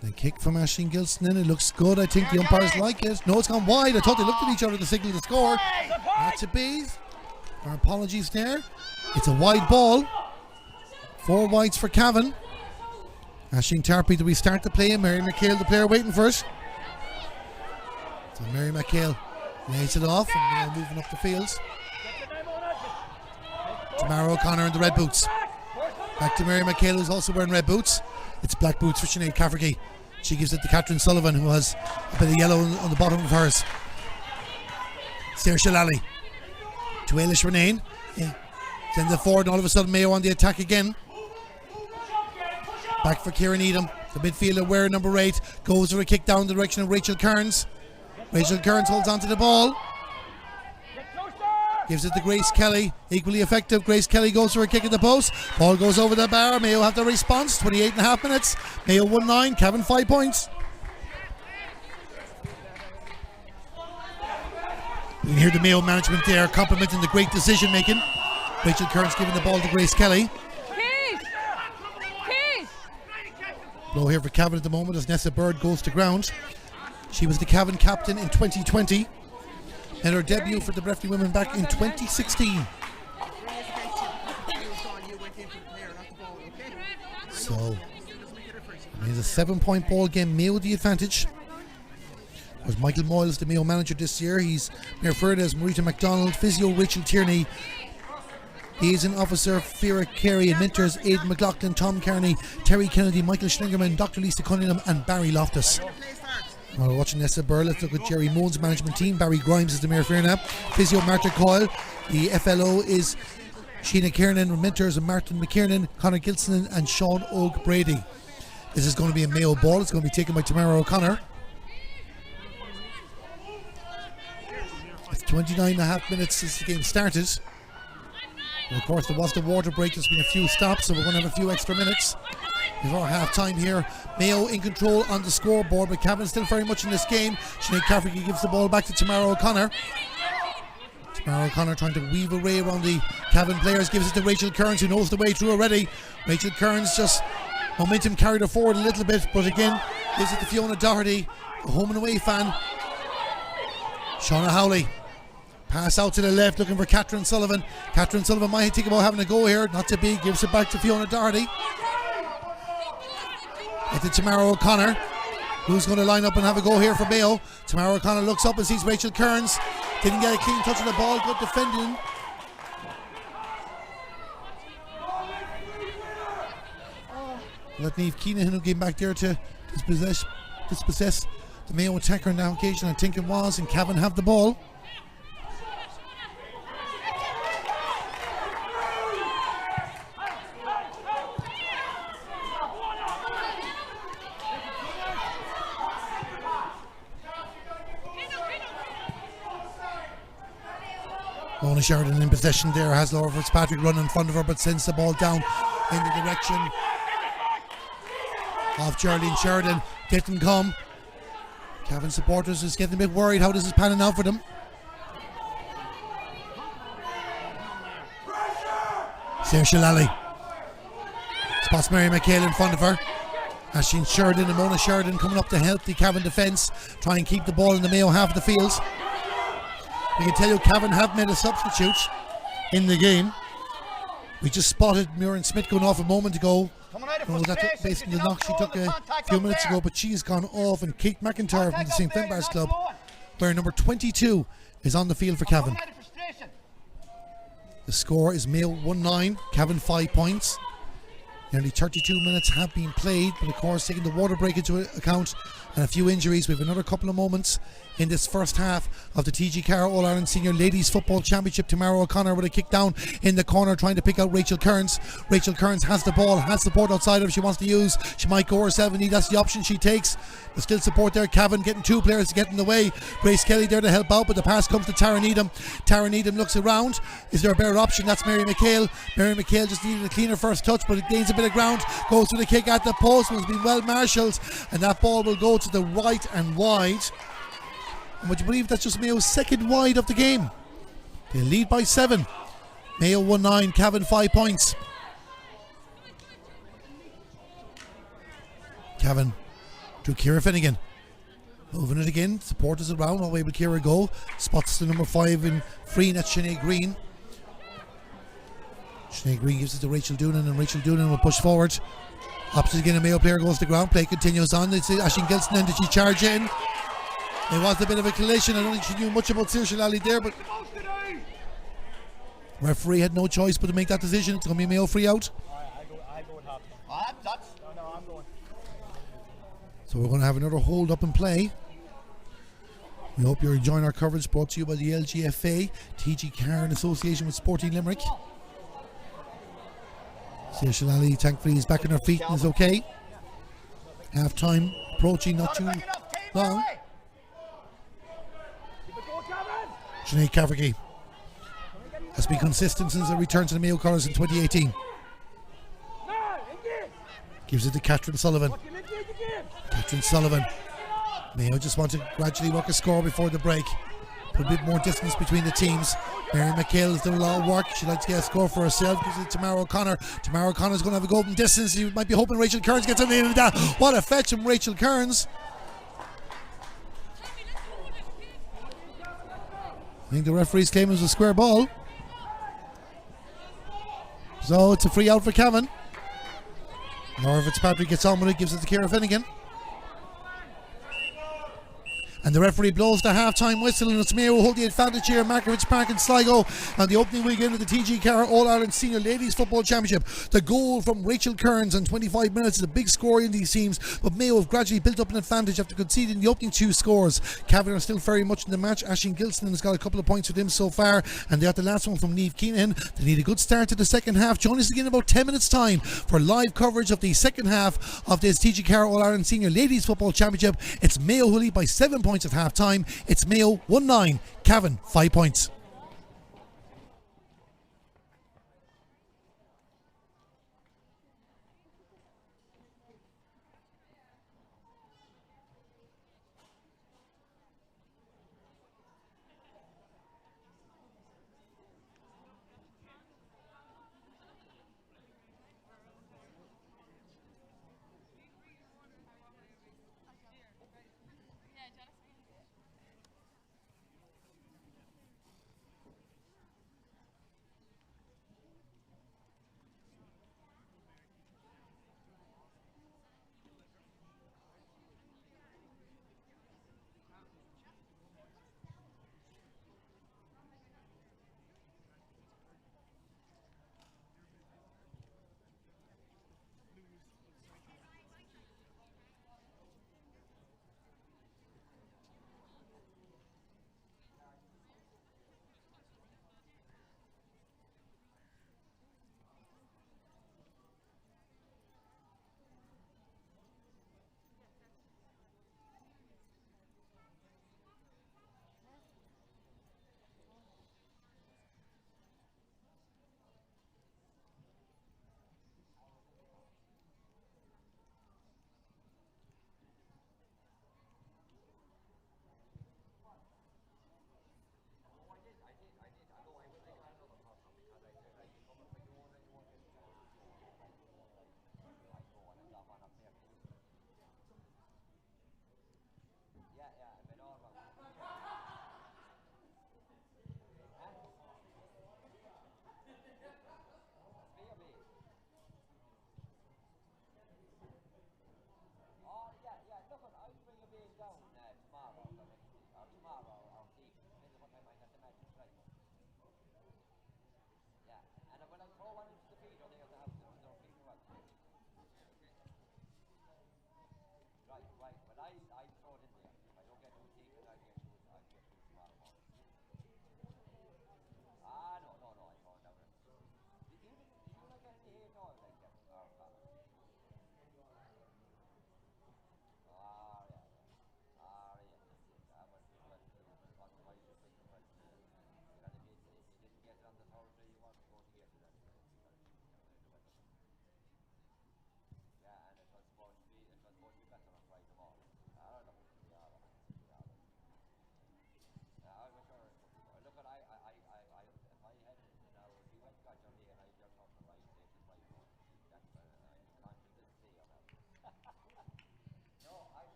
The kick from Aisling Gilson in. It looks good. I think the umpires like it. No, it's gone wide. I thought they looked at each other to signal the score. Not to be. Our apologies there. It's a wide ball. 4 wides for Cavan. Aisling Tarpey to restart the play. Mary McHale, the player waiting for it. So Mary McHale lays it off and now moving up the fields. Tamara O'Connor in the red boots. Back to Mary McHale, who's also wearing red boots. It's black boots for Sinead Cafferty. She gives it to Catherine Sullivan, who has a bit of yellow on the bottom of hers. Saoirse Lally to Ailish Renane. Sends it forward and all of a sudden Mayo on the attack again. Back for Ciara Needham. The midfielder wearing number 8 goes for a kick down the direction of Rachel Kearns. Rachel Kearns holds onto the ball. Gives it to Grace Kelly. Equally effective. Grace Kelly goes for a kick at the post. Ball goes over the bar. Mayo have the response. 28.5 minutes. Mayo 1-9. Cavan 5 points. You can hear the Mayo management there complimenting the great decision making. Rachel Kearns giving the ball to Grace Kelly. Blow here for Cavan at the moment as Nessa Bird goes to ground. She was the Cavan captain in 2020 and her debut for the Breffni women back in 2016. So it's a 7-point ball game. Mayo the advantage. There's Michael Moyles, the Mayo manager this year. He's Mayor Fernandez, Marita McDonald, physio Rachel Tierney, liaison officer Fiora Carey, and mentors Aidan McLaughlin, Tom Kearney, Terry Kennedy, Michael Schlingerman, Dr. Lisa Cunningham, and Barry Loftus. While we're watching Nessa Burr, let's look at Jerry Moon's management team. Barry Grimes is the Mayor Fernandez, physio Marta Coyle, the FLO is Sheena Kiernan, mentors Martin McKiernan, Conor Gilson, and Sean Oak Brady. This is going to be a Mayo ball. It's going to be taken by Tamara O'Connor. It's 29.5 minutes since the game started. And of course, there was the water break. There's been a few stops, so we're going to have a few extra minutes before half time here. Mayo in control on the scoreboard, but Cavan still very much in this game. Sinead Cafferty gives the ball back to Tamara O'Connor. Tamara O'Connor trying to weave a way around the Cavan players, gives it to Rachel Kearns, who knows the way through already. Rachel Kearns just momentum carried her forward a little bit, but again gives it to Fiona Doherty, a home and away fan. Shauna Howley. Pass out to the left, looking for Catherine Sullivan. Catherine Sullivan might think about having a go here. Not to be. Gives it back to Fiona Doherty. At the Tamara O'Connor, who's going to line up and have a go here for Mayo. Tamara O'Connor looks up and sees Rachel Kearns. Didn't get a clean touch of the ball. Good defending. Let Niamh Keenan who came back there to dispossess the Mayo attacker on that occasion. I think it was, and Cavan have the ball. Mona Sheridan in possession there, has Laura Fitzpatrick running in front of her, but sends the ball down in the direction of Geraldine Sheridan. Didn't come. Cavan supporters is getting a bit worried how this is panning out for them. Saoirse Lally spots Mary McHale in front of her. Ashleen Sheridan and Mona Sheridan coming up to help the Cavan defence, try and keep the ball in the Mayo half of the field. We can tell you Cavan have made a substitute in the game. We just spotted Muireann Smith going off a moment ago. That based on the knock she took a few minutes ago, but she's gone off, and Kate McIntyre from the St. Finbarrs Club, player number 22, is on the field for Cavan. The score is Mayo 1-9, Cavan 5 points. Nearly 32 minutes have been played, but of course taking the water break into account and a few injuries, we have another couple of moments in this first half of the TG4 All-Ireland Senior Ladies Football Championship. Tamara O'Connor with a kick down in the corner trying to pick out Rachel Kearns. Rachel Kearns has the ball, has support outside of her she wants to use. She might go herself, indeed that's the option she takes. There's still support there. Cavan getting two players to get in the way. Grace Kelly there to help out, but the pass comes to Tara Needham. Tara Needham looks around. Is there a better option? That's Mary McHale. Mary McHale just needed a cleaner first touch, but it gains a bit of ground. Goes to the kick at the post. It's been well marshalled, and that ball will go to the right and wide. And would you believe that's just Mayo's second wide of the game? They lead by 7. Mayo 1-9, Cavan 5 points. Cavan to Ciara Finnegan. Moving it again, supporters around, away will Ciara go. Spots the number 5 in free, and that's Sinead Green. Sinead Green gives it to Rachel Doonan, and Rachel Doonan will push forward. Opposite again, a Mayo player goes to ground, play continues on. It's Aisling Gilson, and did she charge in? It was a bit of a collision. I don't think she knew much about Saoirse Lally there, but referee had no choice but to make that decision. It's going to be Mayo free out. I go with half. No, I'm going. So we're going to have another hold up and play. We hope you're enjoying our coverage, brought to you by the LGFA, TG4 in association with Sporting Limerick. Saoirse Lally thankfully is back on her feet and is okay. Half time approaching, not too long. Sinead Cafferty has been consistent since the return to the Mayo colours in 2018. Gives it to Catherine Sullivan. Catherine Sullivan. Mayo just want to gradually work a score before the break. Put a bit more distance between the teams. Mary McHale has done a lot of work. She'd like to get a score for herself. Gives it to Tamara O'Connor. Tamara O'Connor's going to have a golden distance. You might be hoping Rachel Kearns gets on the end of that. What a fetch from Rachel Kearns. I think the referee's claim it was a square ball. So it's a free out for Cavan. Laura Fitzpatrick gets on with it, gives it to Ciara Finnegan. And the referee blows the half-time whistle, and it's Mayo who hold the advantage here in Markievicz Park in Sligo on the opening weekend of the TG4 All-Ireland Senior Ladies Football Championship. The goal from Rachel Kearns in 25 minutes is a big score in these teams, but Mayo have gradually built up an advantage after conceding the opening 2 scores. Cavan are still very much in the match. Aisling Gilson has got a couple of points with him so far, and they got the last one from Niamh Keenan. They need a good start to the second half. Join us again in about 10 minutes time for live coverage of the second half of this TG4 All-Ireland Senior Ladies Football Championship. It's Mayo who lead by 7 points at half time. It's Mayo 1-9, Cavan 5 points.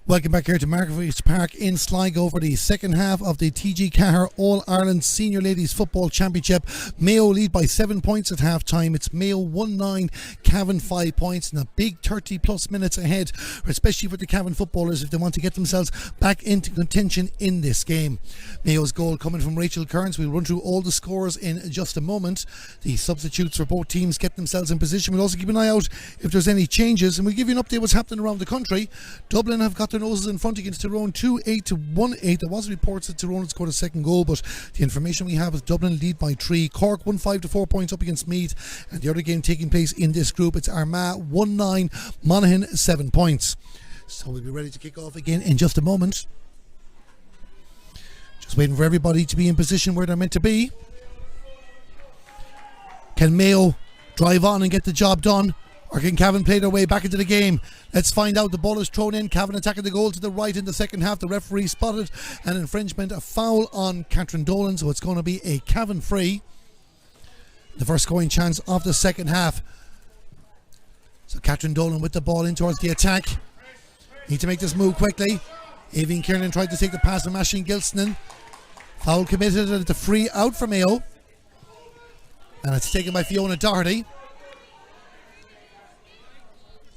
Welcome back here to Marketplace Park in Sligo for the second half of the TG4 All-Ireland Senior Ladies Football Championship. Mayo lead by 7 points at half-time. It's Mayo 1-9, Cavan 5 points, and a big 30-plus minutes ahead, especially for the Cavan footballers if they want to get themselves back into contention in this game. Mayo's goal coming from Rachel Kearns. We'll run through all the scores in just a moment. The substitutes for both teams get themselves in position. We'll also keep an eye out if there's any changes, and we'll give you an update what's happening around the country. Dublin have got their noses in front against Tyrone 2-8 to 1-8. There was reports that Tyrone had scored a second goal, but the information we have is Dublin lead by 3. Cork 1-5 to 4 points up against Meath, and the other game taking place in this group, it's Armagh 1-9, Monaghan 7 points. So we'll be ready to kick off again in just a moment. Just waiting for everybody to be in position where they're meant to be. Can Mayo drive on and get the job done, or can Cavan play their way back into the game? Let's find out. The ball is thrown in. Cavan attacking the goal to the right in the second half. The referee spotted an infringement, a foul on Catherine Dolan, so it's going to be a Cavan free. The first scoring chance of the second half. So Catherine Dolan with the ball in towards the attack. Need to make this move quickly. Avian Kiernan tried to take the pass from Aisling Gilsonan. Foul committed at the free out for Mayo. And it's taken by Fiona Doherty.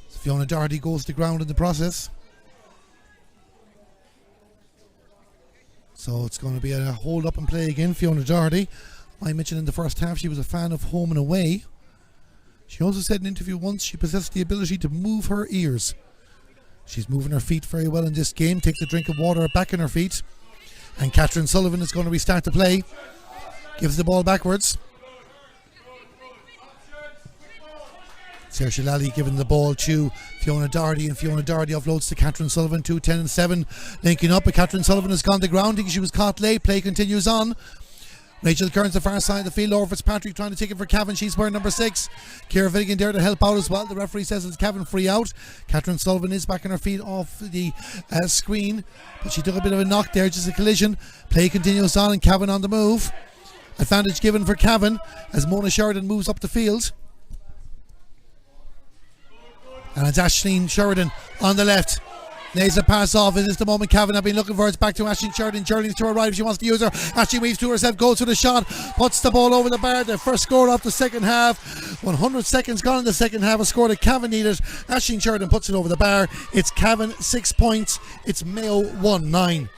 Fiona Doherty goes to ground in the process. So it's going to be a hold up and play again. Fiona Doherty, I mentioned in the first half she was a fan of home and away. She also said in an interview once she possessed the ability to move her ears. She's moving her feet very well in this game. Takes a drink of water back in her feet. And Catherine Sullivan is going to restart the play. Gives the ball backwards. Saoirse Lally giving the ball to Fiona Doherty, and Fiona Doherty offloads to Catherine Sullivan. 2-10 and 7 linking up, but Catherine Sullivan has gone to ground. I think she was caught late. Play continues on. Rachel Kearns the far side of the field. Laura Fitzpatrick trying to take it for Cavan. She's wearing number 6. Ciara Finnegan there to help out as well. The referee says it's Cavan free out. Catherine Sullivan is back on her feet off the screen, but she took a bit of a knock there, just a collision. Play continues on and Cavan on the move. Advantage given for Cavan as Mona Sheridan moves up the field. And it's Aisling Sheridan on the left. Lays a pass off. Is this the moment Cavan have been looking for? It's back to Aisling Sheridan. Journeys to her right if she wants to use her. Aisling weaves to herself, goes for the shot, puts the ball over the bar. The first score of the second half. 100 seconds gone in the second half. A score that Cavan needed. Aisling Sheridan puts it over the bar. It's Cavan 6 points. It's Mayo 1-9.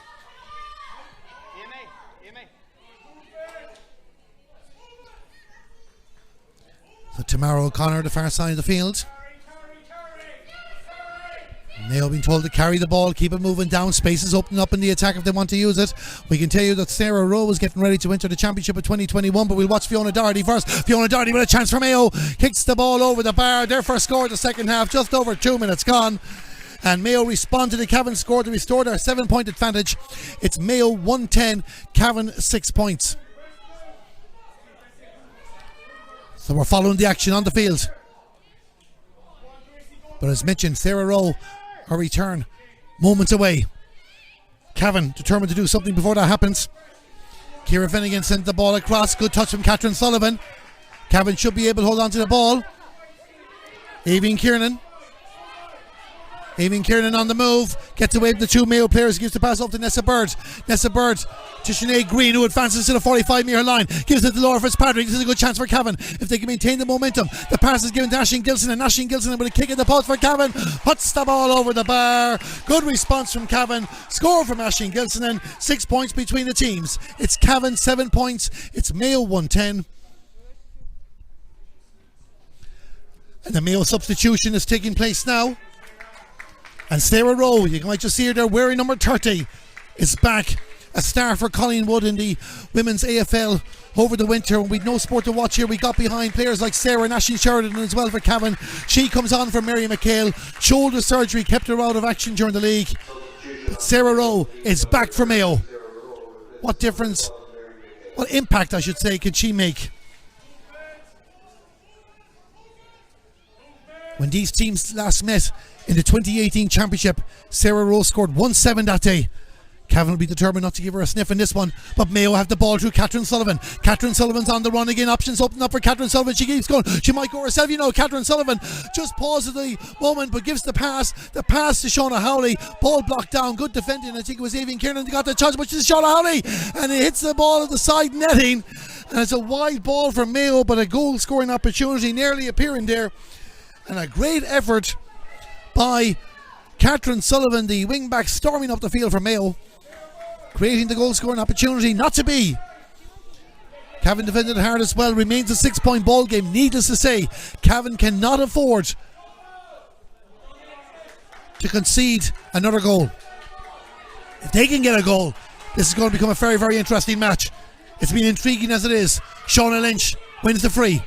So Tamara O'Connor, the far side of the field. Mayo being told to carry the ball, keep it moving down, spaces opening up in the attack if they want to use it. We can tell you that Sarah Rowe is getting ready to enter the championship of 2021, but we'll watch Fiona Doherty first. Fiona Doherty with a chance for Mayo, kicks the ball over the bar. Their first score of the second half, just over 2 minutes gone, and Mayo respond to the Cavan score to restore their 7-point advantage. It's Mayo 110, Cavan 6 points. So we're following the action on the field, but as mentioned, Sarah Rowe, her return moments away. Cavan determined to do something before that happens. Ciara Finnegan sent the ball across. Good touch from Catherine Sullivan. Cavan should be able to hold on to the ball. Avian Kiernan on the move. Gets away from the two Mayo players. Gives the pass up to Nessa Bird. Nessa Bird to Sinead Green, who advances to the 45-metre line. Gives it to Laura Fitzpatrick. This is a good chance for Cavan if they can maintain the momentum. The pass is given to Aisling Gilsonan, and Aisling Gilsonan with a kick in the post for Cavan. Puts the ball over the bar. Good response from Cavan. Score from Aisling Gilsonan. 6 points between the teams. It's Cavan 7 points. It's Mayo 110. And the Mayo substitution is taking place now. And Sarah Rowe, you might just see her there wearing number 30, is back. A star for Collingwood in the women's AFL over the winter. When we'd no sport to watch here, we got behind players like Sarah and Aisling Sheridan as well for Cavan. She comes on for Mary McHale. Shoulder surgery kept her out of action during the league. But Sarah Rowe is back for Mayo. What difference, what impact I should say, could she make? When these teams last met in the 2018 championship, Sarah Rowe scored 1-7 that day. Cavan will be determined not to give her a sniff in this one, but Mayo have the ball through Catherine Sullivan. Catherine Sullivan's on the run again. Options open up for Catherine Sullivan. She keeps going. She might go herself. Catherine Sullivan just pauses the moment but gives the pass. The pass to Shauna Howley. Ball blocked down. Good defending. I think it was Avian Kiernan that got the chance, but it's Shauna Howley, and it hits the ball at the side netting. And it's a wide ball for Mayo, but a goal scoring opportunity nearly appearing there. And a great effort by Catherine Sullivan, the wing back, storming up the field for Mayo, creating the goal scoring opportunity. Not to be. Cavan defended hard as well. Remains a 6-point ball game. Needless to say, Cavan cannot afford to concede another goal. If they can get a goal, this is going to become a very, very interesting match. It's been intriguing as it is. Shauna Lynch wins the free.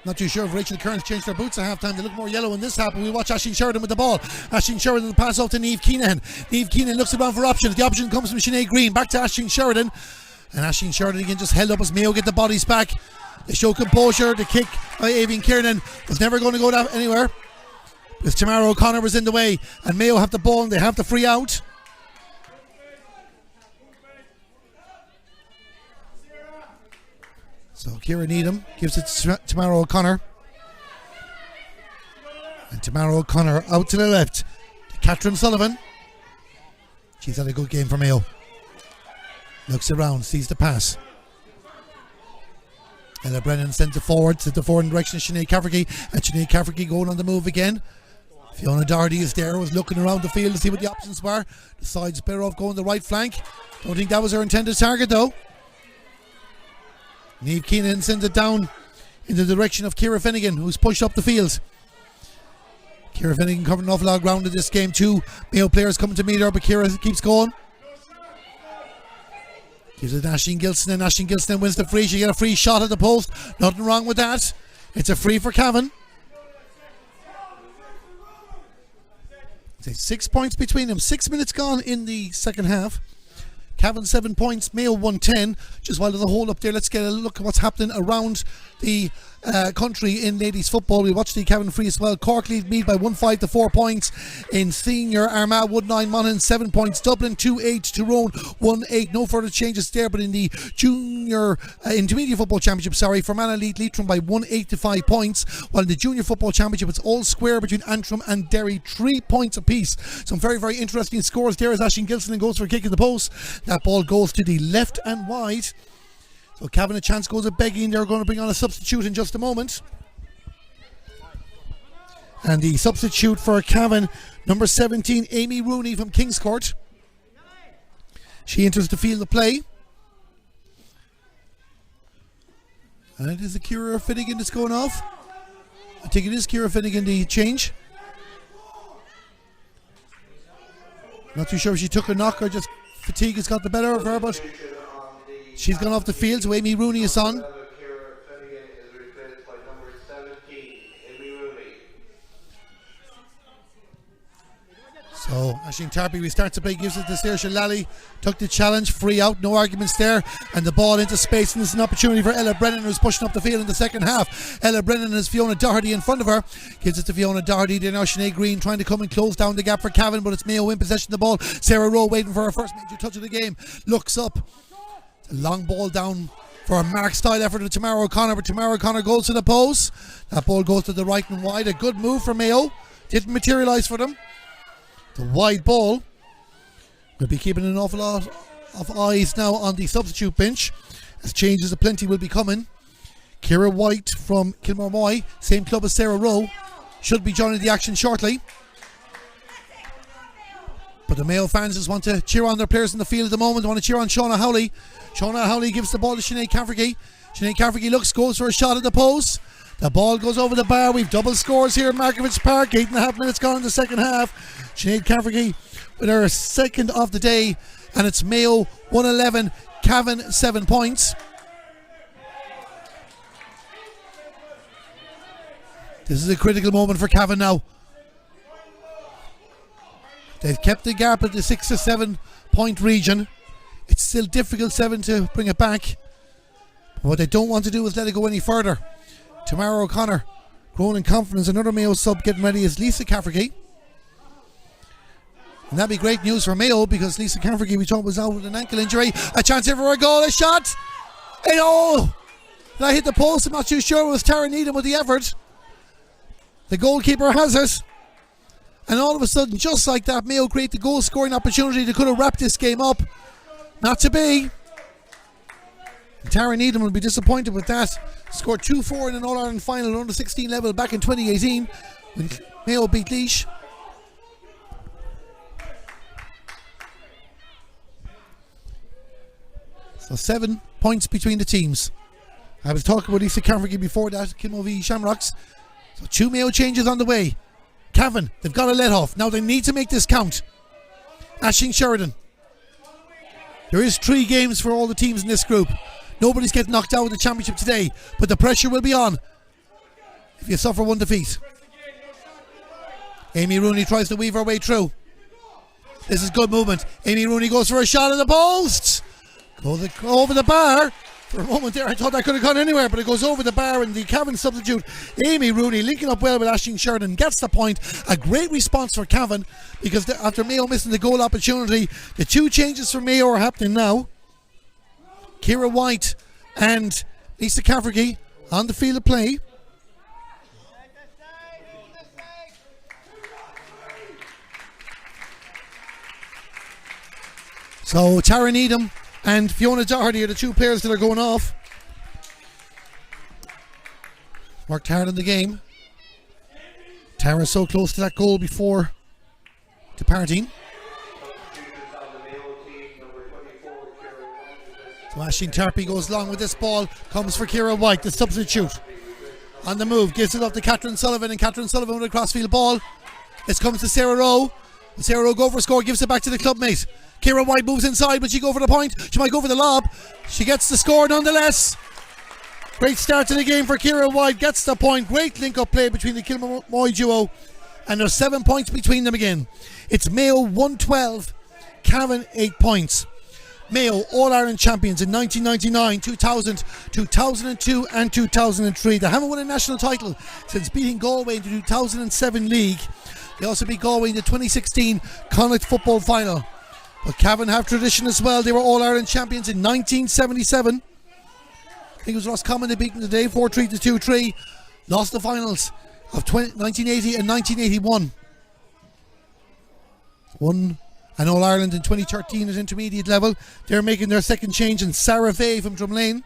Not too sure if Rachel Kearns changed their boots at half-time. They look more yellow when this happened. We watch Aisling Sheridan with the ball. Aisling Sheridan will pass off to Niamh Keenan. Niamh Keenan looks around for options. The option comes from Sinead Green. Back to Aisling Sheridan. And Aisling Sheridan again just held up as Mayo get the bodies back. They show composure. The kick by Avian Kiernan was never going to go anywhere, because Tamara O'Connor was in the way. And Mayo have the ball and they have the free out. So Ciara Needham gives it to Tamara O'Connor. And Tamara O'Connor out to the left to Catherine Sullivan. She's had a good game for Mayo. Looks around, sees the pass. Ella Brennan sends it forward in the direction of Sinead Cafferty. And Sinead Cafferty going on the move again. Fiona Doherty is there, was looking around the field to see what the options were. Decides better off going the right flank. Don't think that was her intended target though. Niamh Keenan sends it down in the direction of Ciara Finnegan, who's pushed up the field. Ciara Finnegan covered an awful lot of ground in this game. 2 Mayo players coming to meet her, but Ciara keeps going. Gives it to Aisling Gilson, and Aisling Gilson wins the free. She get a free shot at the post. Nothing wrong with that. It's a free for Cavan. It's 6 points between them. 6 minutes gone in the second half. Cavan 7 points, Mayo 110. Just while there's a hole up there, let's get a look at what's happening around the country in ladies football. We watch the Cavan free as well. Cork lead Meath by 1-5 to 4 points. In senior, Armagh 1-9, Monaghan 7 points. Dublin 2-8, Tyrone 1-8. No further changes there, but in the junior intermediate football championship, Fermanagh lead Leitrim by 1-8 to 5 points. While in the junior football championship, it's all square between Antrim and Derry, 3 points apiece. Some very, very interesting scores there as Aisling Gilson goes for a kick at the post. That ball goes to the left and wide. So Cavan a chance goes at begging. They're going to bring on a substitute in just a moment. And the substitute for Cavan, number 17, Amy Rooney from Kingscourt. She enters the field of play. And it is a Ciara Finnegan that's going off. I think it is Ciara Finnegan the change. Not too sure if she took a knock or just fatigue has got the better of her, but she's gone off the field, so Amy Rooney is on. So Aisling Tarpey restarts to play, gives it to Saoirse Lally. Took the challenge, free out, no arguments there, and the ball into space, and this is an opportunity for Ella Brennan, who's pushing up the field in the second half. Ella Brennan has Fiona Doherty in front of her, gives it to Fiona Doherty. Then now Sinead Green trying to come and close down the gap for Cavan, but it's Mayo in possession of the ball. Sarah Rowe waiting for her first major touch of the game, looks up, a long ball down for a mark style effort of Tamara O'Connor, but Tamara O'Connor goes to the post. That ball goes to the right and wide. A good move for Mayo, didn't materialise for them. The wide ball. We'll be keeping an awful lot of eyes now on the substitute bench, as changes aplenty will be coming. Ciara White from Kilmore Moy, same club as Sarah Rowe, should be joining the action shortly. But the Mayo fans just want to cheer on their players in the field at the moment. They want to cheer on Shauna Howley. Shauna Howley gives the ball to Sinead Cafferty. Sinead Cafferty looks, goes for a shot at the post. The ball goes over the bar. We've double scores here at Markievicz Park. 8.5 minutes gone in the second half. Sinead Cafferty with her second of the day, and it's Mayo 111, Cavan 7 points. This is a critical moment for Cavan now. They've kept the gap at the 6 to 7 point region. It's still difficult, 7 to bring it back. But what they don't want to do is let it go any further. Tamara O'Connor growing in confidence. Another Mayo sub getting ready is Lisa Cafferty. And that'd be great news for Mayo because Lisa Cafferty, we thought, was out with an ankle injury. A chance here for a goal, a shot. And oh! Did I hit the post? I'm not too sure. It was Tara Needham with the effort. The goalkeeper has it. And all of a sudden, just like that, Mayo create the goal scoring opportunity. They could have wrapped this game up. Not to be. Tara Needham will be disappointed with that. Scored 2-4 in an All-Ireland final under 16 level back in 2018 when Mayo beat Laois. So 7 points between the teams. I was talking about Lisa Cafferty before that, Kimmo v Shamrocks. So 2 Mayo changes on the way. Cavan, they've got a let off. Now they need to make this count. Aisling Sheridan. There is 3 games for all the teams in this group. Nobody's getting knocked out of the championship today, but the pressure will be on if you suffer 1 defeat. Amy Rooney tries to weave her way through. This is good movement. Amy Rooney goes for a shot at the post. Go over the bar. For a moment there I thought that could have gone anywhere, but it goes over the bar, and the Cavan substitute Amy Rooney linking up well with Aisling Sheridan gets the point. A great response for Cavan because after Mayo missing the goal opportunity, the 2 changes for Mayo are happening now. Ciara White and Lisa Cafferty on the field of play. So Tara Needham and Fiona Doherty are the 2 players that are going off. Worked hard in the game. Tara's so close to that goal before departing. So Aisling Tarpey goes long with this ball. Comes for Ciara White, the substitute. On the move, gives it up to Catherine Sullivan, and Catherine Sullivan with a crossfield ball. This comes to Sarah Rowe. And Sarah Rowe go for a score, gives it back to the clubmate. Ciara White moves inside, but she go for the point. She might go for the lob. She gets the score nonetheless. Great start to the game for Ciara White. Gets the point. Great link-up play between the Kilmamoy duo. And there's 7 points between them again. It's Mayo 112, Cavan 8 points. Mayo All-Ireland champions in 1999, 2000, 2002 and 2003. They haven't won a national title since beating Galway in the 2007 league. They also beat Galway in the 2016 Connacht football final. But Cavan have tradition as well. They were All-Ireland champions in 1977. I think it was Roscommon they beat them today, 4-3 to 2-3. Lost the finals of 1980 and 1981. Won an All-Ireland in 2013 at intermediate level. They're making their second change in Sarah Fay from Drumlane.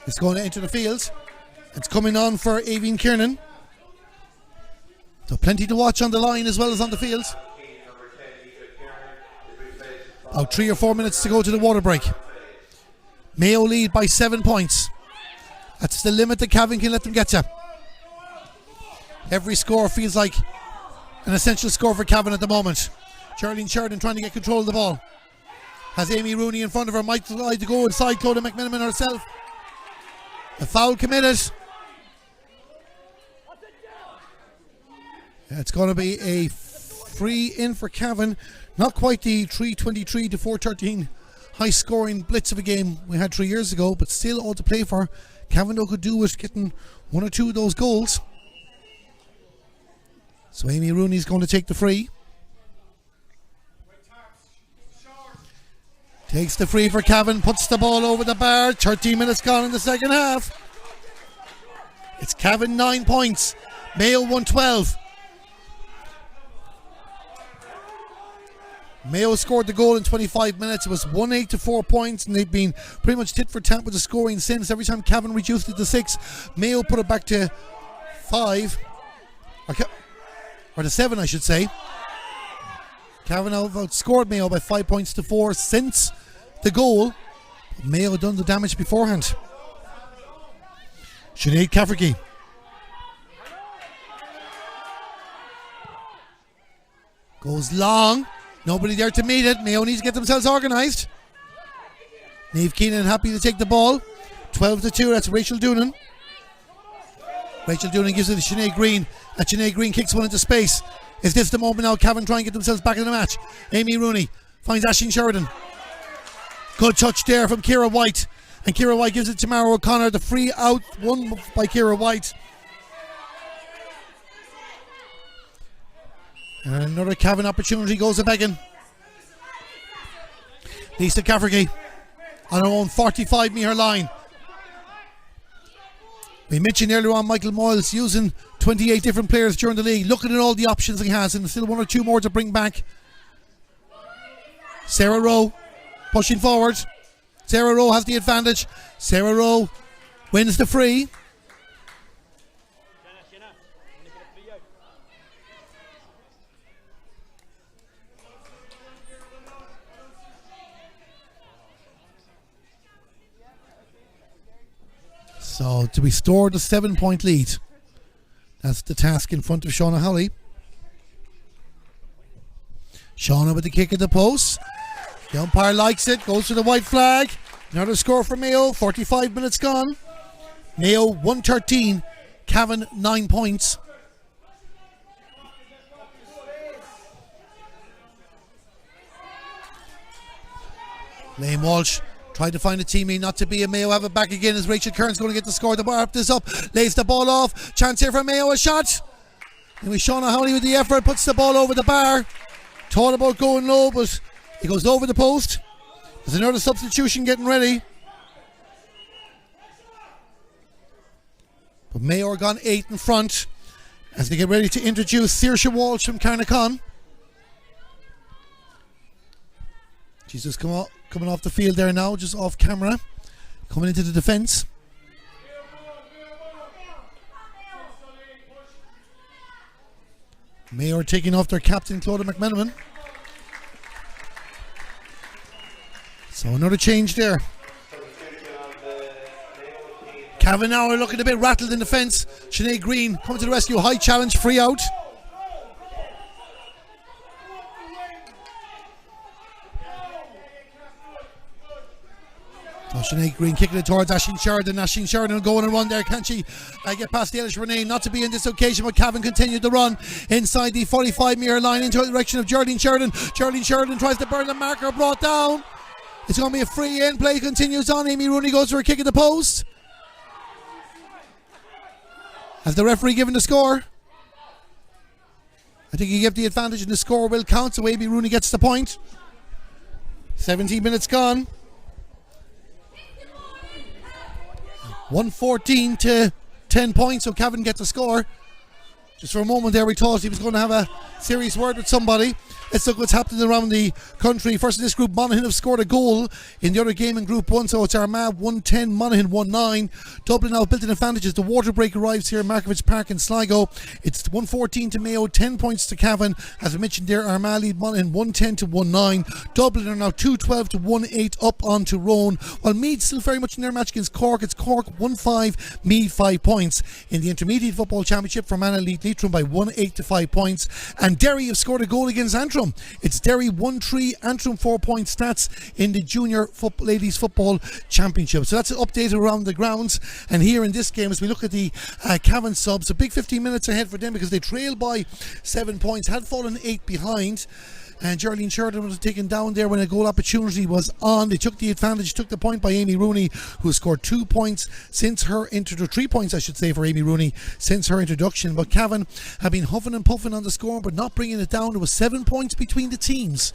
It's going to enter the field. It's coming on for Aoibhinn Kiernan. So plenty to watch on the line as well as on the field. About 3 or 4 minutes to go to the water break. Mayo lead by 7 points. That's the limit that Cavan can let them get to. Every score feels like an essential score for Cavan at the moment. Charlene Sheridan trying to get control of the ball. Has Amy Rooney in front of her. Might try to go inside Clodagh McMiniman herself. A foul committed. It's going to be a free in for Cavan. Not quite the 323 to 413 high scoring blitz of a game we had 3 years ago, but still all to play for. Cavan though could do with getting 1 or 2 of those goals. So Amy Rooney's going to take the free. Takes the free for Cavan, puts the ball over the bar. 13 minutes gone in the second half. It's Cavan 9 points, Mayo 112. Mayo scored the goal in 25 minutes. It was 1-8 to 4 points, and they've been pretty much tit for tat with the scoring since. Every time Cavan reduced it to 6, Mayo put it back to 5. Or to 7, I should say. Cavan outscored Mayo by 5 points to 4 since the goal. But Mayo done the damage beforehand. Sinead Cafferty. Goes long. Nobody there to meet it. Mayo needs to get themselves organised. Niamh Keenan happy to take the ball. 12 to 2. That's Rachel Doonan. Rachel Doonan gives it to Sinead Green. And Sinead Green kicks one into space. Is this the moment now? Cavan try and get themselves back in the match. Amy Rooney finds Aisling Sheridan. Good touch there from Ciara White. And Ciara White gives it to Mara O'Connor. The free out won by Ciara White. And another Cavan opportunity goes to begging. Lisa Cafferty on her own 45-metre line. We mentioned earlier on Michael Moyles using 28 different players during the league, looking at all the options he has, and still one or two more to bring back. Sarah Rowe pushing forward. Sarah Rowe has the advantage. Sarah Rowe wins the free. So to restore the 7-point lead, that's the task in front of Shauna Hawley. Shauna with the kick at the post. The umpire likes it, goes to the white flag. Another score for Mayo, 45 minutes gone. Mayo 113, Cavan 9 points. Liam Walsh tried to find a teammate not to be a Mayo. Have it back again as Rachel Kearns going to get the score. The bar up this up, lays the ball off. Chance here for Mayo, a shot. And with Shauna Hawley with the effort, puts the ball over the bar. Thought about going low, but he goes over the post. There's another substitution getting ready. But Mayo are gone 8 in front as they get ready to introduce Saoirse Walsh from Carnacon. She's just coming off the field there now, just off camera, coming into the defence. Mayo are taking off their captain, Clodagh McMenamin. So another change there. Cavan now are looking a bit rattled in defence. Sinead Green coming to the rescue. High challenge, free out. So Sinead Green kicking it towards Aisling Sheridan. Aisling Sheridan will go on a run there. Can she get past the Eilish Renee? Not to be in this occasion, but Cavan continued the run inside the 45-metre line into the direction of Geraldine Sheridan. Geraldine Sheridan tries to burn the marker, brought down. It's going to be a free in. Play continues on. Amy Rooney goes for a kick at the post. Has the referee given the score? I think he gave the advantage and the score will count, so Amy Rooney gets the point. 17 minutes gone. 114 to 10 points, so Cavan gets the score. Just for a moment there we thought he was going to have a serious word with somebody. Let's look what's happening around the country. First in this group, Monaghan have scored a goal in the other game in Group 1, so it's Armagh 110, Monaghan 1-9. Dublin now built in advantages. The water break arrives here in Markovich Park in Sligo. It's 114 to Mayo, 10 points to Cavan. As I mentioned there, Armagh lead Monaghan 110 to 1-9. Dublin are now 212 to 1-8 up on Tyrone. While Meath still very much in their match against Cork. It's Cork 1-5, Meath 5 points. In the Intermediate Football Championship, Fermanagh lead Leitrim by 1-8 to 5 points. And Derry have scored a goal against Antrim. It's Derry 1-3, Antrim 4 point stats in the Junior Ladies Football Championship. So that's an update around the grounds. And here in this game, as we look at the Cavan subs, a big 15 minutes ahead for them because they trail by 7 points, had fallen 8 behind. And Geraldine Sheridan was taken down there when a goal opportunity was on. They took the advantage, took the point by Amy Rooney, who scored 2 points since her 3 points, I should say, for Amy Rooney since her introduction. But Cavan have been huffing and puffing on the score, but not bringing it down. There was 7 points between the teams.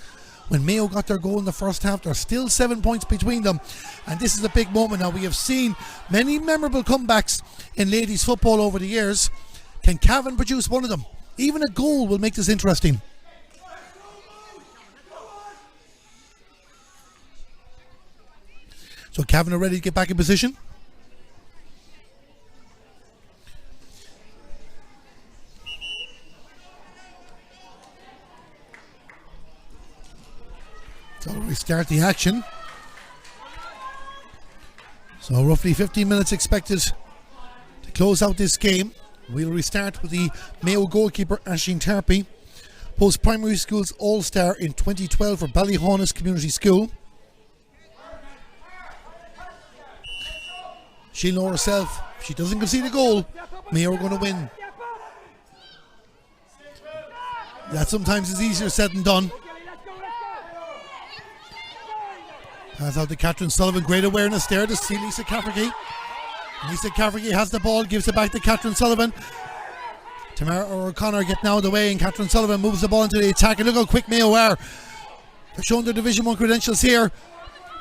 When Mayo got their goal in the first half, there's still 7 points between them. And this is a big moment now. We have seen many memorable comebacks in ladies football over the years. Can Cavan produce one of them? Even a goal will make this interesting. So Cavan are ready to get back in position. So we start the action. So roughly 15 minutes expected to close out this game. We'll restart with the Mayo goalkeeper Aisling Tarpey, post-primary schools all-star in 2012 for Ballyhaunis Community School. She'll know herself, if she doesn't concede a goal, Mayo are going to win. That sometimes is easier said than done. Has out to Catherine Sullivan. Great awareness there to see Lisa Cafferty. Lisa Cafferty has the ball, gives it back to Catherine Sullivan. Tamara O'Connor getting out of the way, and Catherine Sullivan moves the ball into the attack. And look how quick Mayo are. They're showing their Division 1 credentials here.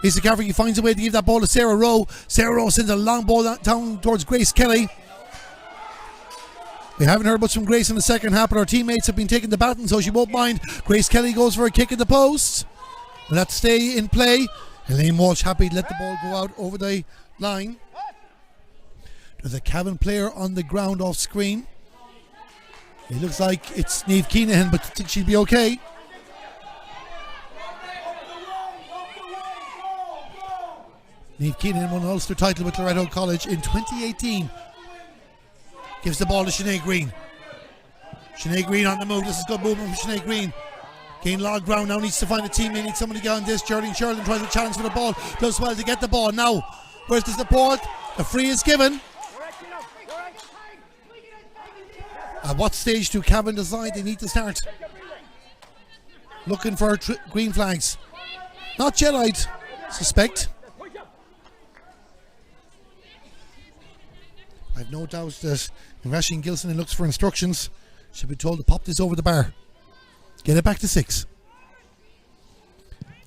Lisa Cafferty finds a way to give that ball to Sarah Rowe. Sarah Rowe sends a long ball down towards Grace Kelly. We haven't heard much from Grace in the second half, but our teammates have been taking the baton, so she won't mind. Grace Kelly goes for a kick at the post. And that stay in play. Elaine Walsh happy to let the ball go out over the line. There's a Cavan player on the ground off screen. It looks like it's Niamh Keenan, but I think she'll be okay. Niamh Keenan won an Ulster title with Loretto College in 2018. Gives the ball to Sinead Green. Sinead Green on the move. This is good movement from Sinead Green. Gain a lot of ground now. Needs to find a teammate. Needs somebody to get on this. Geraldine Sheridan tries to challenge for the ball. Does well to get the ball. Now, where's the support? The free is given. At what stage do Cavan decide they need to start looking for green flags? Not yet, I'd suspect. I've no doubt that if Aisling Gilson looks for instructions, she'll be told to pop this over the bar. Get it back to 6.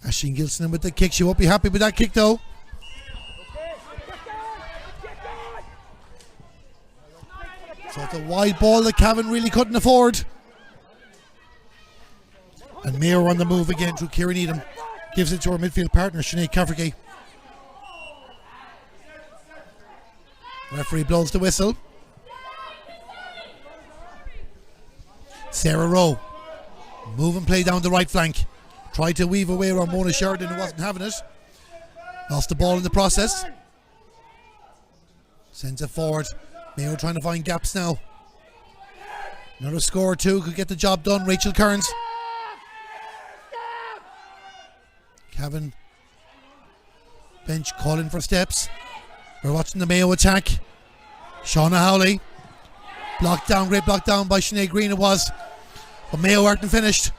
Aisling Gilson with the kick. She won't be happy with that kick though. So it's a wide ball that Cavan really couldn't afford. And Mayo on the move again through Kieran Needham. Gives it to her midfield partner, Sinead Cafferty. Referee blows the whistle. Sarah Rowe. Move and play down the right flank. Tried to weave away around Mona Sheridan, who wasn't having it. Lost the ball in the process. Sends it forward. Mayo trying to find gaps now. Another score or two could get the job done. Rachel Kearns. Cavan bench calling for steps. We're watching the Mayo attack. Shauna Howley. Blocked down, great block down by Sinead Green it was. But Mayo weren't finished.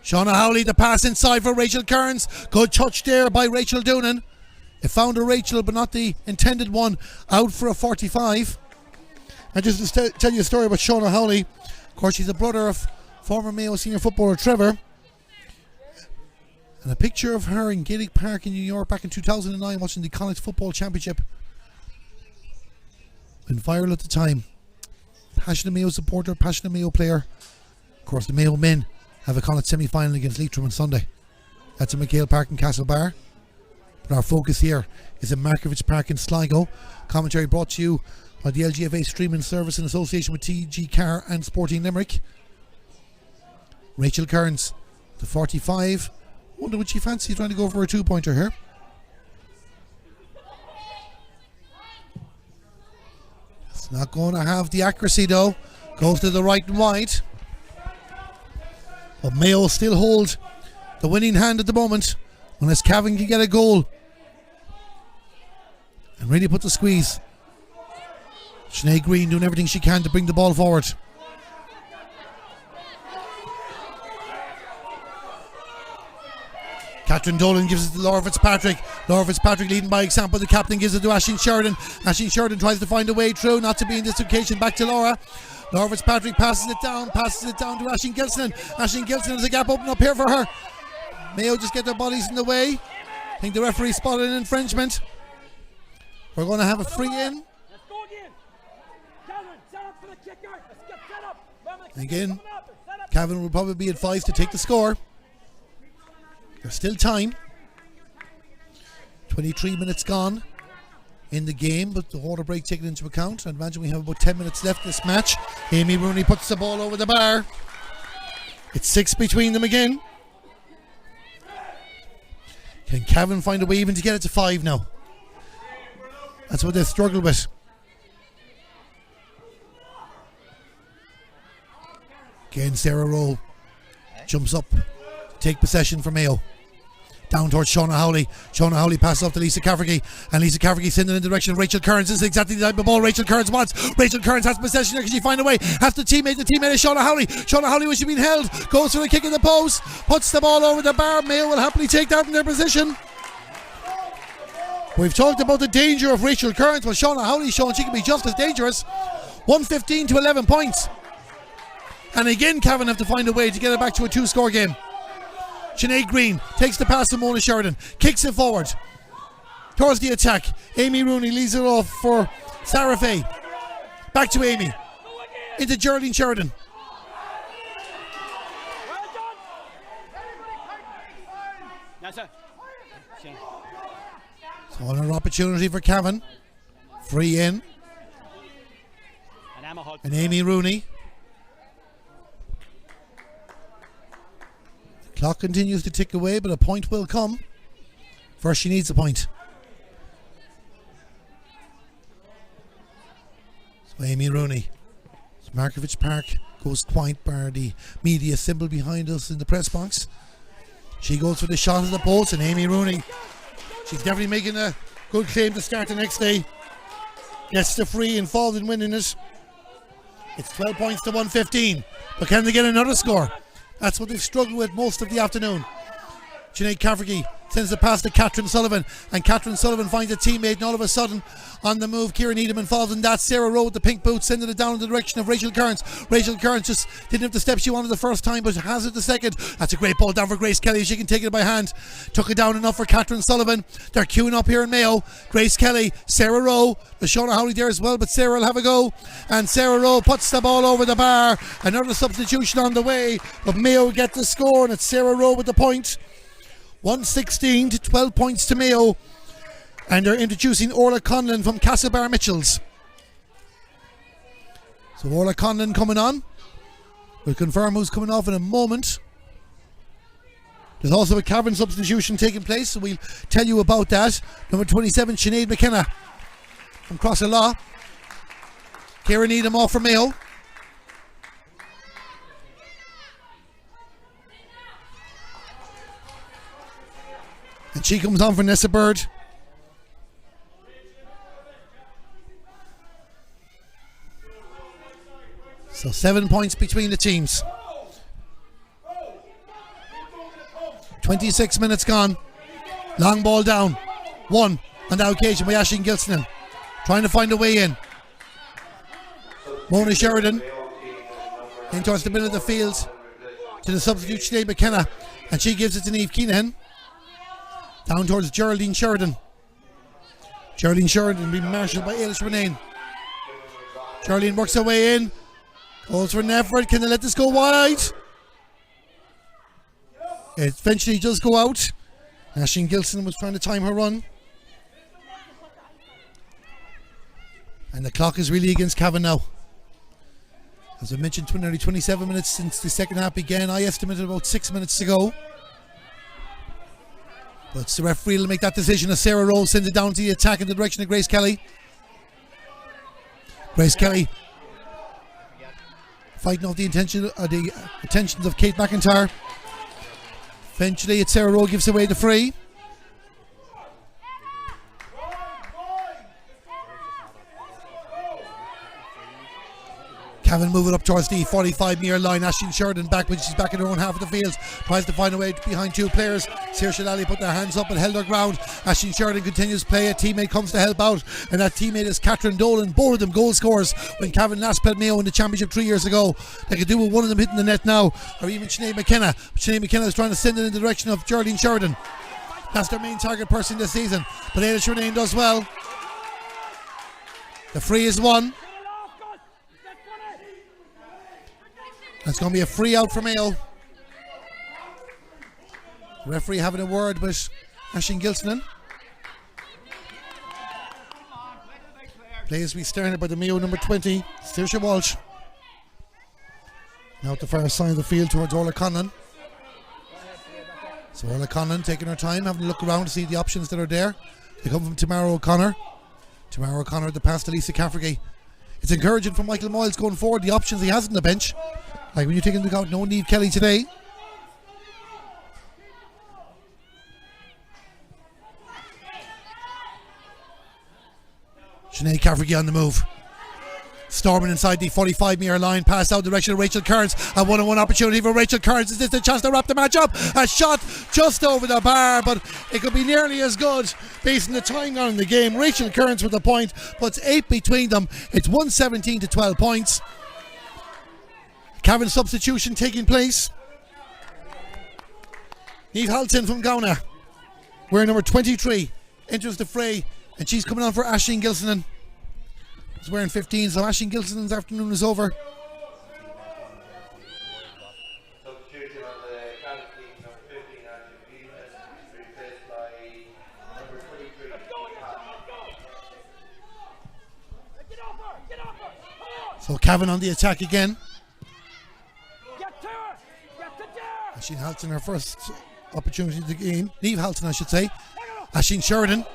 Shauna Howley, the pass inside for Rachel Kearns. Good touch there by Rachel Doonan. It found a Rachel, but not the intended one. Out for a 45. And just to tell you a story about Shauna Howley. Of course, she's the brother of former Mayo senior footballer Trevor. And a picture of her in Gaelic Park in New York back in 2009 watching the College Football Championship. Been viral at the time. Passionate Mayo supporter, passionate Mayo player. Of course, the Mayo men have a Connacht semi-final against Leitrim on Sunday. That's at McHale Park in Castlebar. But our focus here is at Markovich Park in Sligo. Commentary brought to you by the LGFA streaming service in association with TG4 and Sporting Limerick. Rachel Kearns, the 45. Wonder would she fancy trying to go for a 2-pointer here. It's not going to have the accuracy though. Goes to the right and wide. But Mayo still hold the winning hand at the moment, unless Cavan can get a goal and really put the squeeze. Sinead Green doing everything she can to bring the ball forward. Catherine Dolan gives it to Laura Fitzpatrick. Laura Fitzpatrick leading by example. The captain gives it to Aisling Sheridan. Aisling Sheridan tries to find a way through, not to be in this occasion. Back to Laura. Laura Fitzpatrick passes it down to Aisling Gilson. Aisling Gilson has a gap open up here for her. Mayo just get their bodies in the way. I think the referee spotted an infringement. We're going to have a free in. Again, Cavan will probably be advised to take the score. There's still time. 23 minutes gone in the game, but the water break taken into account. I'd imagine we have about 10 minutes left this match. Amy Rooney puts the ball over the bar. It's 6 between them again. Can Cavan find a way even to get it to 5 now? That's what they struggle with. Again, Sarah Rowe jumps up, take possession for Mayo. Down towards Shauna Howley. Shauna Howley passes off to Lisa Cafferty, and Lisa Cafferty sending in the direction of Rachel Kearns. This is exactly the type of ball Rachel Kearns wants. Rachel Kearns has possession here. Can she find a way? Has the teammate is Shauna Howley. Shauna Howley, when she's been held, goes for the kick in the post, puts the ball over the bar. Mayo will happily take that in their position. We've talked about the danger of Rachel Kearns, but Shauna Howley's shown she can be just as dangerous. 115 to 11 points. And again, Cavan have to find a way to get it back to a 2-score game. Sinead Green takes the pass to Mona Sheridan, kicks it forward towards the attack. Amy Rooney leads it off for Sarah Fay. Back to Amy. Into Geraldine Sheridan. So another opportunity for Cavan. Free in. And Amy Rooney. The clock continues to tick away, but a point will come. First she needs a point. So Amy Rooney. So Markovich Park goes quiet bar the media symbol behind us in the press box. She goes for the shot at the post, and Amy Rooney, she's definitely making a good claim to start the next day. Gets the free and falls in winning it. It's 12 points to 115. But can they get another score? That's what they've struggled with most of the afternoon. Sinead Cafferty sends the pass to Catherine Sullivan, and Catherine Sullivan finds a teammate, and all of a sudden on the move Kieran Edelman falls in that. Sarah Rowe with the pink boots sending it down in the direction of Rachel Kearns. Rachel Kearns just didn't have the step she wanted the first time, but has it the second. That's a great ball down for Grace Kelly. She can take it by hand. Took it down enough for Catherine Sullivan. They're queuing up here in Mayo. Grace Kelly, Sarah Rowe, Shauna Howley there as well, but Sarah will have a go, and Sarah Rowe puts the ball over the bar. Another substitution on the way, but Mayo get the score, and it's Sarah Rowe with the point. 116 to 12 points to Mayo, and they're introducing Orla Conlon from Castlebar Mitchells. So Orla Conlon coming on. We'll confirm who's coming off in a moment. There's also a Cavan substitution taking place, so we'll tell you about that. Number 27, Sinead McKenna from Crossalaw. Kieran Needham off for Mayo. And she comes on for Nessa Bird. So 7 points between the teams. 26 minutes gone. Long ball down. One on that occasion by Aisling Gilson. Trying to find a way in. Mona Sheridan in towards the middle of the field to the substitute Sinead McKenna. And she gives it to Niamh Keenan. Down towards Geraldine Sheridan. Geraldine Sheridan being marshalled by Ailish Renane. Geraldine works her way in. Goes for an effort. Can they let this go wide? It eventually does go out. Aisling Gilson was trying to time her run. And the clock is really against Cavan now. As I mentioned, nearly 27 minutes since the second half began. I estimated about 6 minutes to go. But it's the referee will make that decision as Sarah Rowe sends it down to the attack in the direction of Grace Kelly. Grace Kelly fighting off the attentions of Kate McIntyre. Eventually it's Sarah Rowe gives away the free. Cavan moving up towards the 45-metre line. Aisling Sheridan back when she's back in her own half of the field. Tries to find a way behind two players. Saoirse Lally put their hands up and held her ground. Aisling Sheridan continues to play. A teammate comes to help out, and that teammate is Catherine Dolan. Both of them goal scorers when Cavan last played Mayo in the championship 3 years ago. They could do with one of them hitting the net now, or even Sinead McKenna. Sinead McKenna is trying to send it in the direction of Geraldine Sheridan. That's their main target person this season. But Ailish Renane does well. The free is won. That's going to be a free out for Mayo. The referee having a word with Aisling Gilson. Play is to be started by the Mayo number 20, Saoirse Walsh. Now at the far side of the field towards Orla Conlon. So Orla Conlon taking her time, having a look around to see the options that are there. They come from Tamara O'Connor. Tamara O'Connor the pass to Lisa Cafferty. It's encouraging for Michael Moyles going forward, the options he has on the bench. Like when you take into account no Niamh Kelly today. Sinead Cafferty on the move. Storming inside the 45-metre line, pass out the direction of Rachel Kearns. A one-on-one opportunity for Rachel Kearns. Is this the chance to wrap the match up? A shot just over the bar, but it could be nearly as good based on the time on in the game. Rachel Kearns with the point, puts 8 between them. It's 117 to 12 points. Cavan substitution taking place. Niamh Halton from Ghana, wearing number 23, enters the fray, and she's coming on for Aisling Gilsonan. She's wearing 15, so Aisling Gilsonan's afternoon is over. Substitution on the Cavan team, number 15, Aisling Gilsonan, replaced by number 23. So Cavan on the attack again. Aisling Halton, her first opportunity of the game. Niamh Halton, I should say. Aisling Sheridan.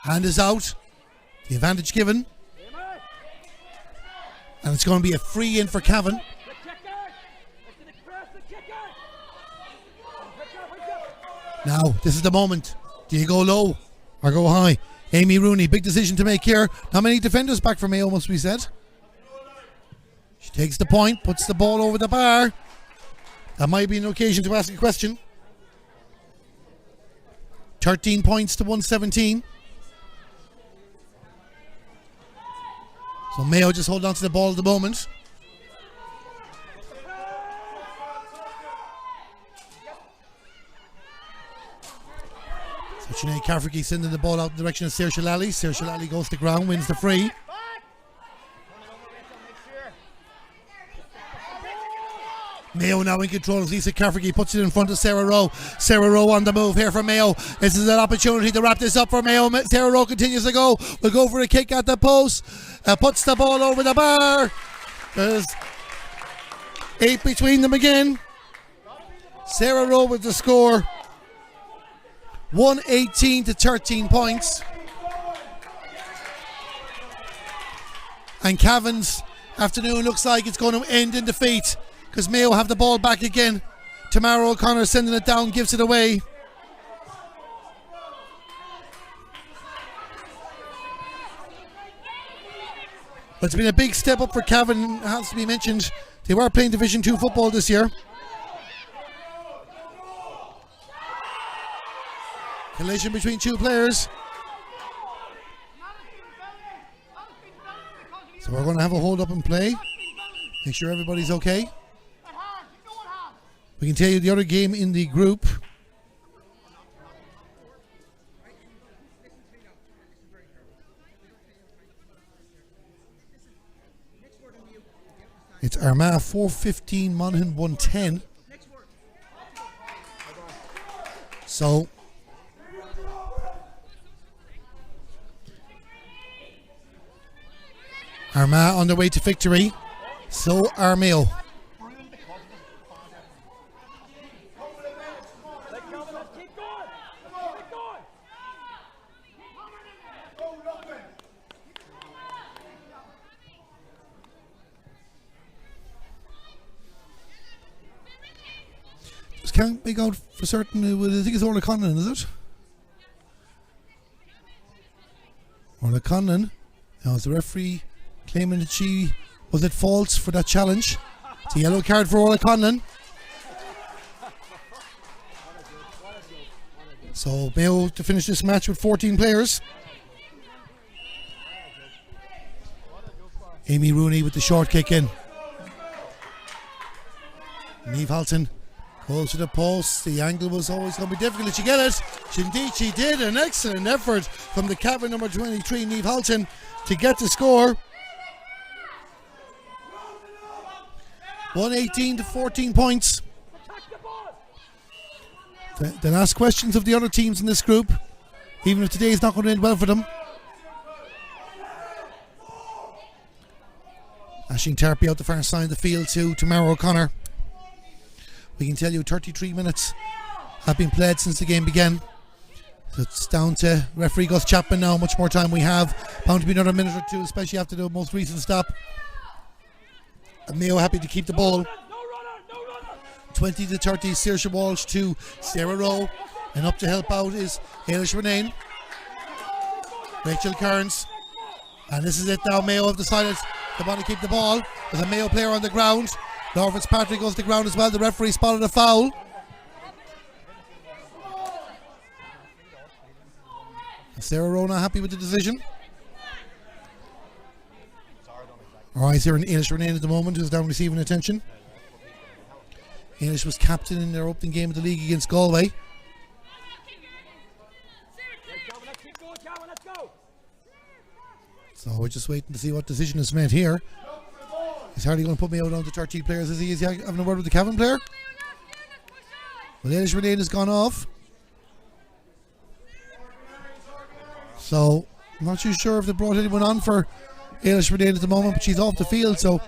Hand is out. The advantage given. And it's going to be a free in for Cavan. Now, this is the moment. Do you go low or go high? Amy Rooney, big decision to make here. Not many defenders back for Mayo, must be said. She takes the point, puts the ball over the bar. That might be an occasion to ask a question. 13 points to 117. So Mayo just hold on to the ball at the moment. So Sinead Cafferty sending the ball out in the direction of Saoirse Lally. Saoirse Lally goes to ground, wins the free. Mayo now in control as Lisa Cafferty puts it in front of Sarah Rowe. Sarah Rowe on the move here for Mayo. This is an opportunity to wrap this up for Mayo. Sarah Rowe continues to go. Will go for a kick at the post. Puts the ball over the bar. There's 8 between them again. Sarah Rowe with the score. 118 to 13 points. And Cavan's afternoon looks like it's going to end in defeat, because Mayo have the ball back again. Tamara O'Connor sending it down, gives it away. But it's been a big step up for Cavan, it has to be mentioned. They were playing Division 2 football this year. Collision between two players. So we're going to have a hold up and play. Make sure everybody's okay. We can tell you the other game in the group. It's Armagh 415, Monaghan 110. So Armagh on their way to victory. So are Mayo. Just can't make out for certain. I think it's Orla Conlon, is it? Orla Conlon. Now is the referee claiming that she was at fault for that challenge. It's a yellow card for Orla Conlon. So Mayo to finish this match with 14 players. Amy Rooney with the short kick in. Niamh Halton goes to the post. The angle was always going to be difficult. Did she get it? Indeed she did. An excellent effort from the Cavan number 23, Niamh Halton, to get the score. 118 to 14 points. The last questions of the other teams in this group, even if today is not going to end well for them. Aisling Tarpey out the far side of the field to Tamara O'Connor. We can tell you 33 minutes have been played since the game began. So it's down to referee Gus Chapman now. Much more time we have. Bound to be another minute or two, especially after the most recent stop. And Mayo happy to keep the ball. 20 to 30, Saoirse Walsh to Sarah Rowe. And up to help out is Ailish Renane. Rachel Kearns. And this is it now. Mayo have decided they want to keep the ball. There's a Mayo player on the ground. Laura Fitzpatrick goes to the ground as well. The referee spotted a foul. Sarah Rowe not happy with the decision. Our eyes here on Ailish Renane at the moment, who's down receiving attention. Ailish was captain in their opening game of the league against Galway. So we're just waiting to see what decision is made here. He's hardly going to put me out on the 13 players, is he? Is he having a word with the Cavan player? Well, Ailish Renane has gone off. So I'm not too sure if they brought anyone on for Ailish Renane at the moment, but she's off the field. So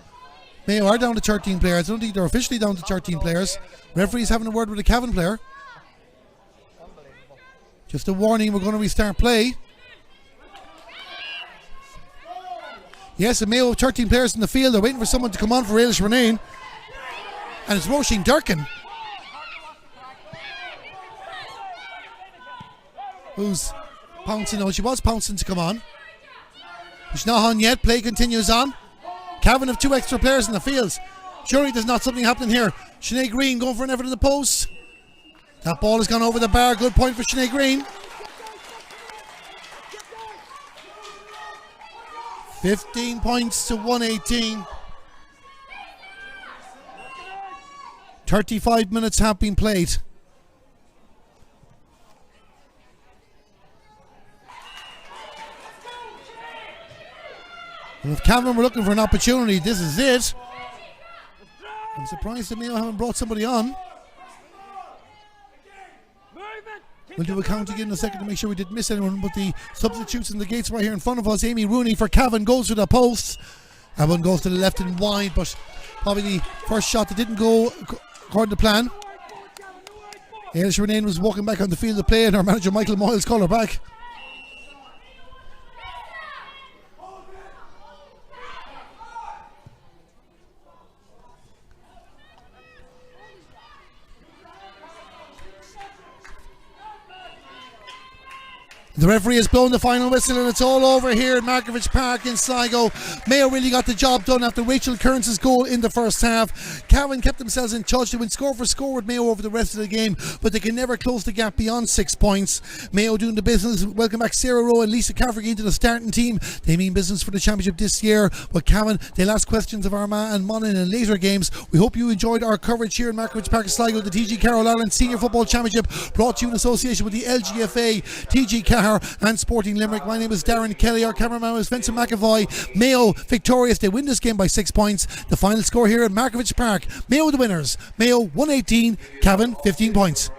Mayo are down to 13 players. I don't think they're officially down to 13 players. Referee's having a word with the Cavan player. Just a warning, we're going to restart play. Yes, and Mayo have 13 players in the field. They're waiting for someone to come on for Ailish Renane. And it's Roisin Durkin, who's pouncing. Oh, she was pouncing to come on. She's not on yet. Play continues on. Cavan have 2 extra players in the field. Surely there's not something happening here. Sinead Green going for an effort in the post. That ball has gone over the bar. Good point for Sinead Green. 15 points to 118. 35 minutes have been played. And if Cavan were looking for an opportunity, this is it. I'm surprised that Mayo haven't brought somebody on. We'll do a count again in a second to make sure we didn't miss anyone, but the substitutes in the gates right here in front of us. Amy Rooney for Cavan goes to the post. That one goes to the left and wide, but probably the first shot that didn't go according to plan. Ailish Renane was walking back on the field of play, and our manager Michael Moyles called her back. The referee has blown the final whistle and it's all over here at Markievicz Park in Sligo. Mayo really got the job done after Rachel Kearns' goal in the first half. Cavan kept themselves in touch. They went score for score with Mayo over the rest of the game, but they can never close the gap beyond 6 points. Mayo doing the business. Welcome back Sarah Rowe and Lisa Cafferty into the starting team. They mean business for the championship this year, but Cavan, they'll ask questions of Armagh and Monaghan in later games. We hope you enjoyed our coverage here in Markievicz Park in Sligo, the TG4 All-Ireland Senior Football Championship, brought to you in association with the LGFA, TG4 and Sporting Limerick. My name is Darren Kelly. Our cameraman is Vincent McAvoy. Mayo victorious. They win this game by 6 points. The final score here at Markievicz Park. Mayo the winners. Mayo 118, Cavan 15 points.